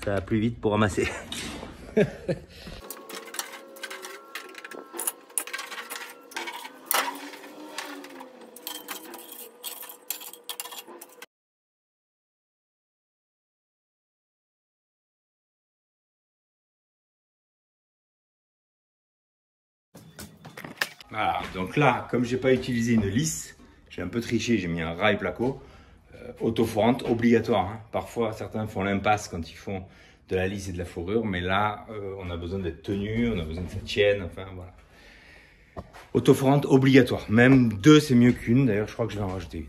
ça va plus vite pour ramasser. Voilà, donc là, comme j'ai pas utilisé une lisse, j'ai un peu triché, j'ai mis un rail placo, autoforante, obligatoire. Hein. Parfois, certains font l'impasse quand ils font de la lisse et de la fourrure, mais là, on a besoin d'être tenu, on a besoin que ça tienne, enfin voilà. Autoforante obligatoire. Même 2, c'est mieux qu'une. D'ailleurs, je crois que je vais en rajouter une.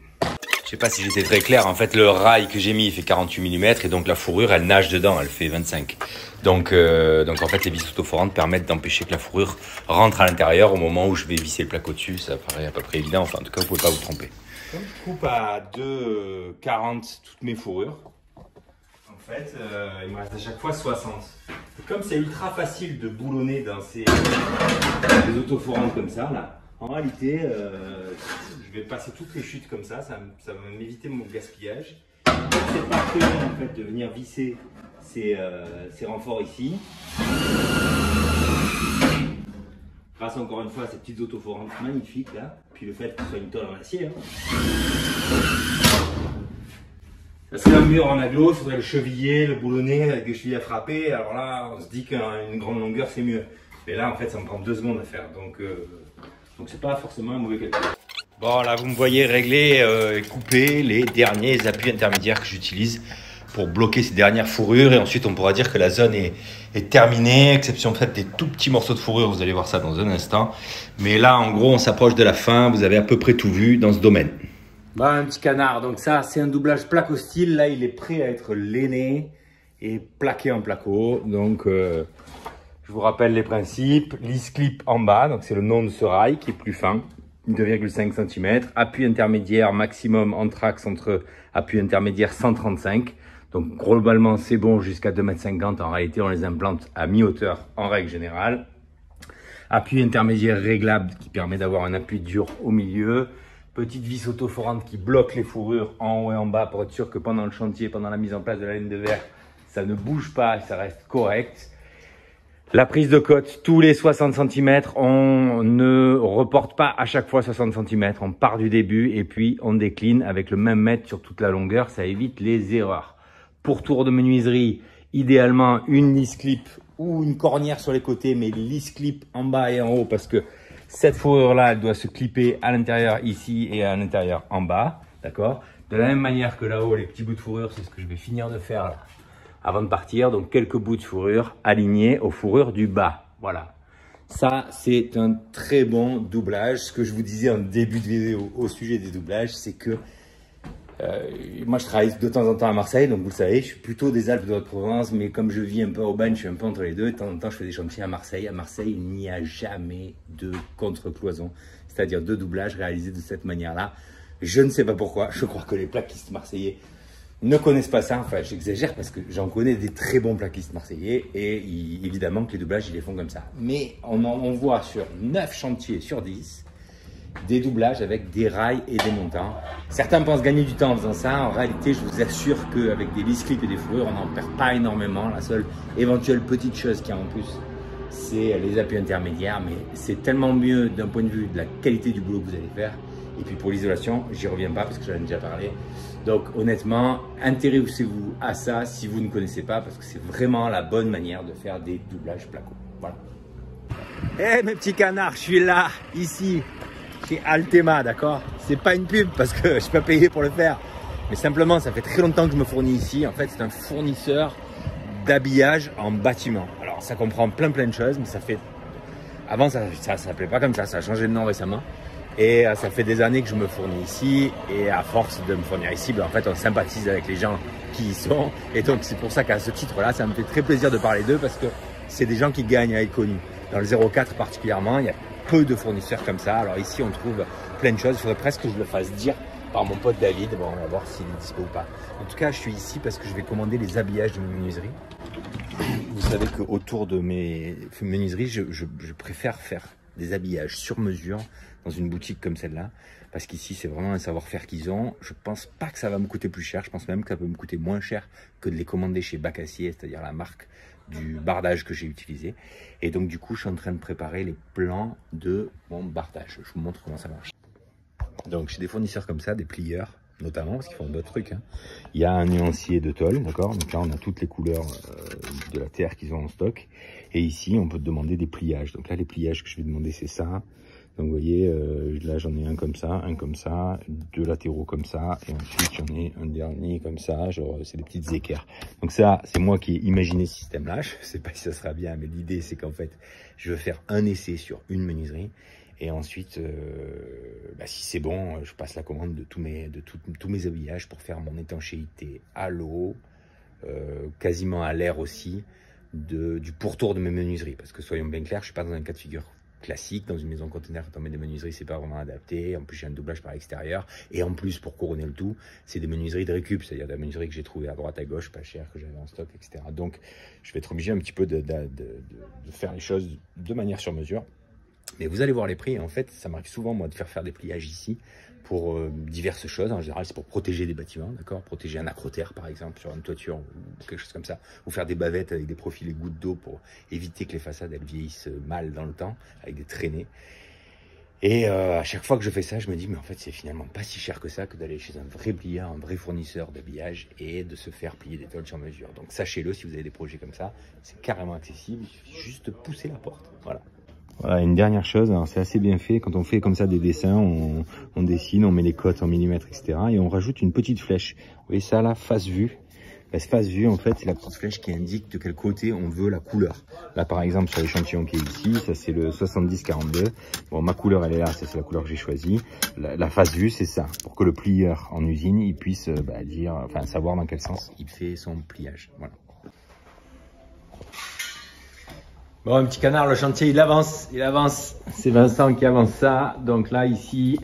Je sais pas si j'étais très clair. En fait, le rail que j'ai mis, il fait 48 mm et donc la fourrure, elle nage dedans, elle fait 25. Donc en fait, les vis autoforantes permettent d'empêcher que la fourrure rentre à l'intérieur au moment où je vais visser le placo dessus. Ça paraît à peu près évident. Enfin, en tout cas, vous pouvez pas vous tromper. Donc, je coupe à 2,40 toutes mes fourrures. En fait, il me reste à chaque fois 60. Et comme c'est ultra facile de boulonner dans ces autoforantes comme ça, là, en réalité, je vais passer toutes les chutes comme ça va m'éviter mon gaspillage. C'est parfait en fait de venir visser ces renforts ici. Grâce encore une fois à ces petites autoforantes magnifiques là, puis le fait que ce soit une tôle en acier. Ça serait un mur en aglo, il faudrait le cheviller, le boulonner avec des chevilles à frapper. Alors là, on se dit qu'une grande longueur c'est mieux. Mais là, en fait, ça me prend 2 secondes à faire. Donc c'est pas forcément un mauvais calcul. Bon, là, vous me voyez régler et couper les derniers appuis intermédiaires que j'utilise pour bloquer ces dernières fourrures. Et ensuite, on pourra dire que la zone est terminée, exception faite des tout petits morceaux de fourrure. Vous allez voir ça dans un instant. Mais là, en gros, on s'approche de la fin. Vous avez à peu près tout vu dans ce domaine. Bon, un petit canard. Donc ça, c'est un doublage placo style. Là, il est prêt à être lainé et plaqué en placo. Donc, je vous rappelle les principes. Lisse clip en bas. Donc, c'est le nom de ce rail qui est plus fin. 2,5 cm. Appui intermédiaire maximum entre axes entre appui intermédiaire 135. Donc, globalement, c'est bon jusqu'à 2,50 m. En réalité, on les implante à mi-hauteur en règle générale. Appui intermédiaire réglable qui permet d'avoir un appui dur au milieu. Petite vis autoforante qui bloque les fourrures en haut et en bas pour être sûr que pendant le chantier, pendant la mise en place de la laine de verre, ça ne bouge pas et ça reste correct. La prise de cote, tous les 60 cm, on ne reporte pas à chaque fois 60 cm. On part du début et puis on décline avec le même mètre sur toute la longueur. Ça évite les erreurs. Pour tour de menuiserie, idéalement une lisse clip ou une cornière sur les côtés, mais lisse clip en bas et en haut parce que cette fourrure-là, elle doit se clipper à l'intérieur ici et à l'intérieur en bas. D'accord? De la même manière que là-haut, les petits bouts de fourrure, c'est ce que je vais finir de faire là, avant de partir. Donc, quelques bouts de fourrure alignés aux fourrures du bas. Voilà. Ça, c'est un très bon doublage. Ce que je vous disais en début de vidéo au sujet des doublages, c'est que moi, je travaille de temps en temps à Marseille, donc vous le savez, je suis plutôt des Alpes de Haute-Provence, mais comme je vis un peu à Aubagne, je suis un peu entre les deux. De temps en temps, je fais des chantiers à Marseille. À Marseille, il n'y a jamais de contre-cloison, c'est-à-dire de doublage réalisé de cette manière-là. Je ne sais pas pourquoi. Je crois que les plaquistes marseillais ne connaissent pas ça. Enfin, j'exagère parce que j'en connais des très bons plaquistes marseillais et évidemment que les doublages, ils les font comme ça. Mais on voit sur 9 chantiers sur 10 des doublages avec des rails et des montants. Certains pensent gagner du temps en faisant ça. En réalité, je vous assure qu'avec des lisse clips et des fourrures, on n'en perd pas énormément. La seule éventuelle petite chose qu'il y a en plus, c'est les appuis intermédiaires. Mais c'est tellement mieux d'un point de vue de la qualité du boulot que vous allez faire. Et puis pour l'isolation, j'y reviens pas parce que j'en ai déjà parlé. Donc honnêtement, intéressez-vous à ça si vous ne connaissez pas parce que c'est vraiment la bonne manière de faire des doublages placo. Voilà. Eh mes petits canards, je suis là, ici, chez Altema, d'accord? C'est pas une pub parce que je suis pas payé pour le faire. Mais simplement, ça fait très longtemps que je me fournis ici. En fait, c'est un fournisseur d'habillage en bâtiment. Alors ça comprend plein de choses, mais ça fait... Avant, ça s'appelait pas comme ça a changé de nom récemment. Et ça fait des années que je me fournis ici et à force de me fournir ici, ben en fait on sympathise avec les gens qui y sont et donc c'est pour ça qu'à ce titre-là, ça me fait très plaisir de parler d'eux parce que c'est des gens qui gagnent à être connus. Dans le 04 particulièrement, il y a peu de fournisseurs comme ça. Alors ici on trouve plein de choses, il faudrait presque que je le fasse dire par mon pote David. Bon, on va voir s'il est dispo ou pas. En tout cas, je suis ici parce que je vais commander les habillages de mes menuiseries. Vous savez qu'autour de mes menuiseries, je préfère faire des habillages sur mesure dans une boutique comme celle-là, parce qu'ici c'est vraiment un savoir-faire qu'ils ont. Je pense pas que ça va me coûter plus cher, je pense même que ça peut me coûter moins cher que de les commander chez Bacassier, c'est-à-dire la marque du bardage que j'ai utilisé. Et donc du coup je suis en train de préparer les plans de mon bardage. Je vous montre comment ça marche. Donc chez des fournisseurs comme ça, des plieurs notamment, parce qu'ils font d'autres trucs, hein. Il y a un nuancier de tôle, d'accord? Donc là on a toutes les couleurs de la terre qu'ils ont en stock. Et ici on peut demander des pliages. Donc là les pliages que je vais demander c'est ça. Donc vous voyez, là j'en ai un comme ça, deux latéraux comme ça, et ensuite j'en ai un dernier comme ça, genre c'est des petites équerres. Donc ça, c'est moi qui ai imaginé ce système-là, je sais pas si ça sera bien, mais l'idée c'est qu'en fait, je veux faire un essai sur une menuiserie, Et ensuite, si c'est bon, je passe la commande de tous mes habillages pour faire mon étanchéité à l'eau, quasiment à l'air aussi, du pourtour de mes menuiseries. Parce que soyons bien clairs, je ne suis pas dans un cas de figure classique. Dans une maison conteneur, quand on met des menuiseries, c'est pas vraiment adapté. En plus, j'ai un doublage par l'extérieur. Et en plus, pour couronner le tout, c'est des menuiseries de récup, c'est-à-dire des menuiseries que j'ai trouvées à droite, à gauche, pas chères, que j'avais en stock, etc. Donc, je vais être obligé un petit peu de faire les choses de manière sur mesure. Mais vous allez voir les prix. En fait, ça m'arrive souvent, moi, de faire des pliages ici pour diverses choses. En général, c'est pour protéger des bâtiments, d'accord, protéger un acrotère, par exemple, sur une toiture ou quelque chose comme ça, ou faire des bavettes avec des profils et gouttes d'eau pour éviter que les façades elles vieillissent mal dans le temps, avec des traînées. Et à chaque fois que je fais ça, je me dis, mais en fait, c'est finalement pas si cher que ça que d'aller chez un vrai plieur, un vrai fournisseur d'habillage et de se faire plier des tôles sur mesure. Donc sachez-le, si vous avez des projets comme ça, c'est carrément accessible, il suffit juste de pousser la porte. Voilà. Voilà, une dernière chose, c'est assez bien fait, quand on fait comme ça des dessins, on dessine, on met les cotes en millimètres, etc. Et on rajoute une petite flèche. Vous voyez ça là, face vue. La face vue, en fait, c'est la petite flèche qui indique de quel côté on veut la couleur. Là, par exemple, sur l'échantillon qui est ici, ça c'est le 70-42. Bon, ma couleur, elle est là, ça c'est la couleur que j'ai choisie. La face vue, c'est ça, pour que le plieur en usine, il puisse savoir dans quel sens il fait son pliage. Voilà. Bon, un petit canard, le chantier, il avance. C'est Vincent qui avance ça. Donc là, ici,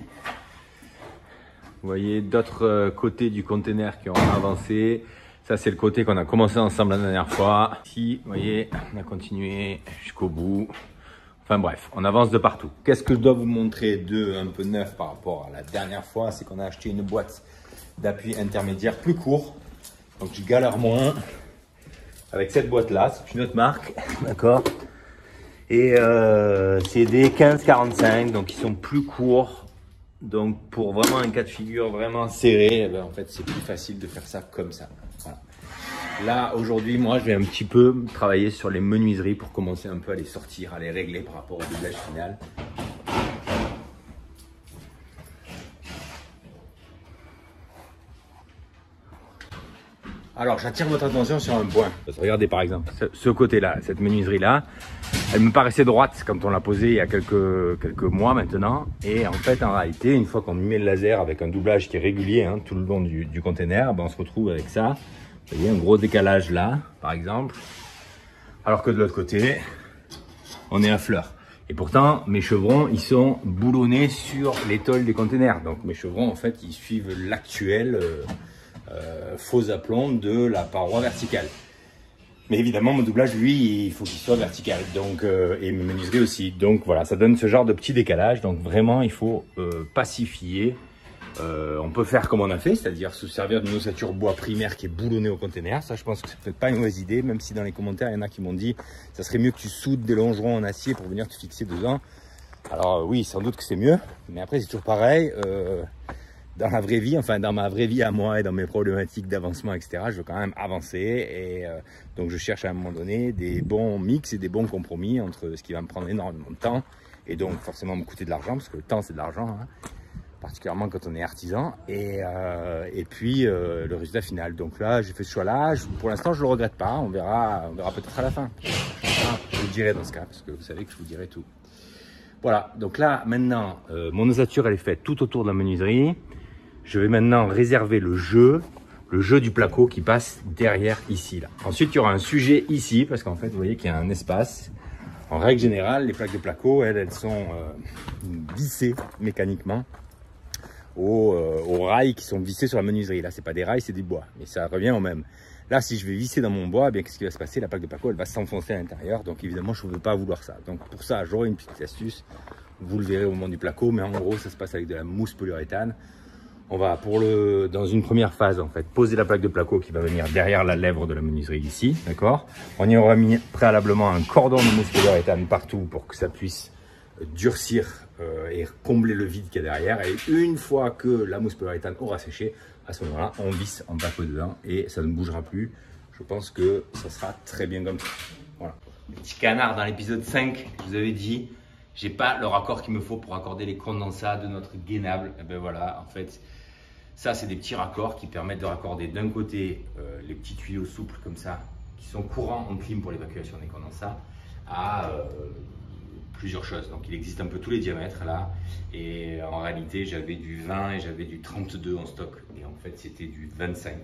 vous voyez d'autres côtés du conteneur qui ont avancé. Ça, c'est le côté qu'on a commencé ensemble la dernière fois. Ici, vous voyez, on a continué jusqu'au bout. Enfin bref, on avance de partout. Qu'est-ce que je dois vous montrer de un peu neuf par rapport à la dernière fois? C'est qu'on a acheté une boîte d'appui intermédiaire plus court. Donc, je galère moins. Avec cette boîte-là, c'est une autre marque, d'accord. Et c'est des 15-45, donc ils sont plus courts. Donc pour vraiment un cas de figure vraiment serré, en fait c'est plus facile de faire ça comme ça. Voilà. Là aujourd'hui, moi je vais un petit peu travailler sur les menuiseries pour commencer un peu à les sortir, à les régler par rapport au doublage final. Alors, j'attire votre attention sur un point. Regardez par exemple, ce côté-là, cette menuiserie-là, elle me paraissait droite quand on l'a posée il y a quelques mois maintenant. Et en fait, en réalité, une fois qu'on met le laser avec un doublage qui est régulier tout le long du container, on se retrouve avec ça. Vous voyez, un gros décalage là, par exemple. Alors que de l'autre côté, on est à fleur. Et pourtant, mes chevrons, ils sont boulonnés sur les tôles des containers. Donc mes chevrons, en fait, ils suivent l'actuel faux aplomb de la paroi verticale. Mais évidemment, mon doublage, lui, il faut qu'il soit vertical. Donc, et mes menuiseries aussi. Donc voilà, ça donne ce genre de petit décalage. Donc vraiment, il faut pacifier. On peut faire comme on a fait, c'est-à-dire se servir d'une ossature bois primaire qui est boulonnée au container. Ça, je pense que c'est peut-être pas une mauvaise idée, même si dans les commentaires, il y en a qui m'ont dit ça serait mieux que tu soudes des longerons en acier pour venir te fixer dedans. Alors oui, sans doute que c'est mieux. Mais après, c'est toujours pareil. Dans la vraie vie, enfin dans ma vraie vie à moi et dans mes problématiques d'avancement, etc., je veux quand même avancer et donc je cherche à un moment donné des bons mix et des bons compromis entre ce qui va me prendre énormément de temps et donc forcément me coûter de l'argent, parce que le temps c'est de l'argent, particulièrement quand on est artisan, et puis le résultat final. Donc là, j'ai fait ce choix-là, pour l'instant je le regrette pas, on verra peut-être à la fin. Je vous dirai dans ce cas, parce que vous savez que je vous dirai tout. Voilà, donc là maintenant, mon ossature elle est faite tout autour de la menuiserie. Je vais maintenant réserver le jeu du placo qui passe derrière ici. Là. Ensuite, il y aura un sujet ici, parce qu'en fait, vous voyez qu'il y a un espace. En règle générale, les plaques de placo, elles sont vissées mécaniquement aux rails qui sont vissés sur la menuiserie. Là, c'est pas des rails, c'est du bois, mais ça revient au même. Là, si je vais visser dans mon bois, qu'est-ce qui va se passer? La plaque de placo, elle va s'enfoncer à l'intérieur. Donc évidemment, je ne veux pas vouloir ça. Donc pour ça, j'aurai une petite astuce. Vous le verrez au moment du placo, mais en gros, ça se passe avec de la mousse polyuréthane. On va dans une première phase en fait poser la plaque de placo qui va venir derrière la lèvre de la menuiserie ici, d'accord. On y aura mis préalablement un cordon de mousse polyuréthane partout pour que ça puisse durcir et combler le vide qu'il y a derrière. Et une fois que la mousse polyuréthane aura séché, à ce moment-là, on visse en placo dedans et ça ne bougera plus. Je pense que ça sera très bien comme ça. Voilà. Petit canard, dans l'épisode 5, je vous avais dit, j'ai pas le raccord qu'il me faut pour raccorder les condensats de notre gainable. Et ben voilà, en fait, ça c'est des petits raccords qui permettent de raccorder d'un côté les petits tuyaux souples comme ça, qui sont courants en clim pour l'évacuation des condensats, à plusieurs choses. Donc il existe un peu tous les diamètres là. Et en réalité, j'avais du 20 et j'avais du 32 en stock. Et en fait, c'était du 25.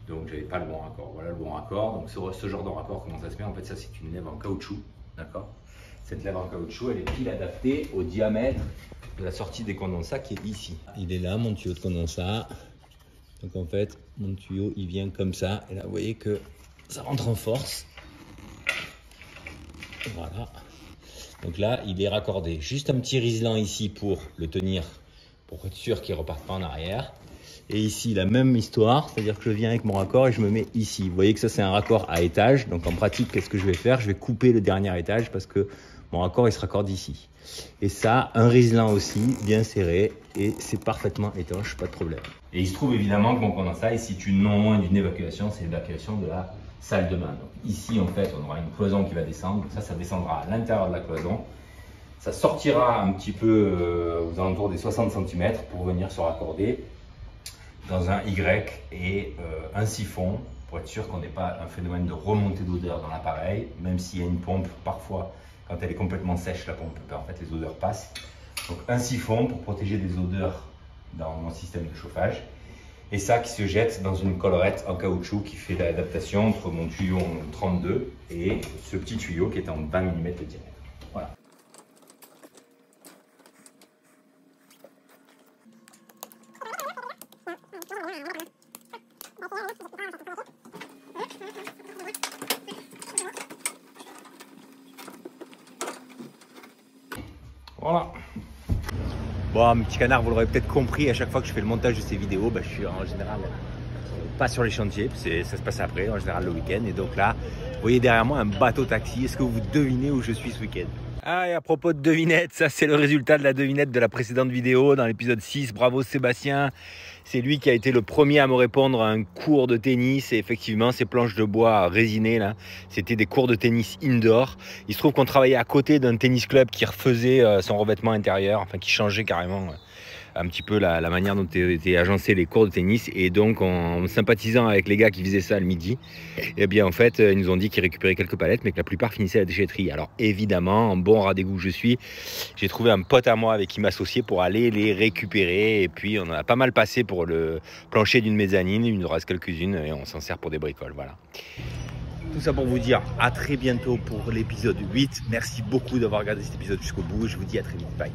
Donc j'avais pas le bon raccord. Voilà le bon raccord. Donc ce genre de raccord, comment ça se met? En fait, ça c'est une lèvre en caoutchouc. D'accord. Cette lèvre en caoutchouc, elle est pile adaptée au diamètre de la sortie des condensats qui est ici. Il est là, mon tuyau de condensat. Donc en fait, mon tuyau, il vient comme ça. Et là, vous voyez que ça rentre en force. Voilà. Donc là, il est raccordé. Juste un petit riselant ici pour le tenir, pour être sûr qu'il ne reparte pas en arrière. Et ici, la même histoire, c'est-à-dire que je viens avec mon raccord et je me mets ici. Vous voyez que ça, c'est un raccord à étage. Donc en pratique, qu'est-ce que je vais faire? Je vais couper le dernier étage parce que mon raccord, il se raccorde ici. Et ça, un riselant aussi, bien serré, et c'est parfaitement étanche, pas de problème. Et il se trouve évidemment que mon condensat est situé non loin d'une évacuation, c'est l'évacuation de la salle de bain. Donc ici, en fait, on aura une cloison qui va descendre. Donc ça descendra à l'intérieur de la cloison. Ça sortira un petit peu aux alentours des 60 cm pour venir se raccorder dans un Y et un siphon pour être sûr qu'on n'ait pas un phénomène de remontée d'odeur dans l'appareil, même s'il y a une pompe, parfois quand elle est complètement sèche, la pompe, en fait les odeurs passent. Donc un siphon pour protéger des odeurs dans mon système de chauffage et ça qui se jette dans une collerette en caoutchouc qui fait l'adaptation entre mon tuyau en 32 et ce petit tuyau qui est en 20 mm de diamètre. Voilà. Voilà. Bon, mes petits canards, vous l'aurez peut-être compris, à chaque fois que je fais le montage de ces vidéos, je suis en général pas sur les chantiers, ça se passe après, en général le week-end. Et donc là, vous voyez derrière moi un bateau taxi. Est-ce que vous devinez où je suis ce week-end? Ah, et à propos de devinette, ça c'est le résultat de la devinette de la précédente vidéo, dans l'épisode 6. Bravo Sébastien, c'est lui qui a été le premier à me répondre à un cours de tennis. Et effectivement, ces planches de bois résinées, là, c'était des cours de tennis indoor. Il se trouve qu'on travaillait à côté d'un tennis club qui refaisait son revêtement intérieur, enfin qui changeait carrément un petit peu la manière dont étaient agencés les cours de tennis. Et donc en sympathisant avec les gars qui faisaient ça le midi, eh bien en fait ils nous ont dit qu'ils récupéraient quelques palettes mais que la plupart finissaient à la déchetterie. Alors évidemment, en bon rat d'égout que je suis, j'ai trouvé un pote à moi avec qui m'associer pour aller les récupérer. Et puis on a pas mal passé pour le plancher d'une mezzanine, il nous reste quelques-unes et on s'en sert pour des bricoles. Voilà. Tout ça pour vous dire à très bientôt pour l'épisode 8. Merci beaucoup d'avoir regardé cet épisode jusqu'au bout. Je vous dis à très vite. Bye.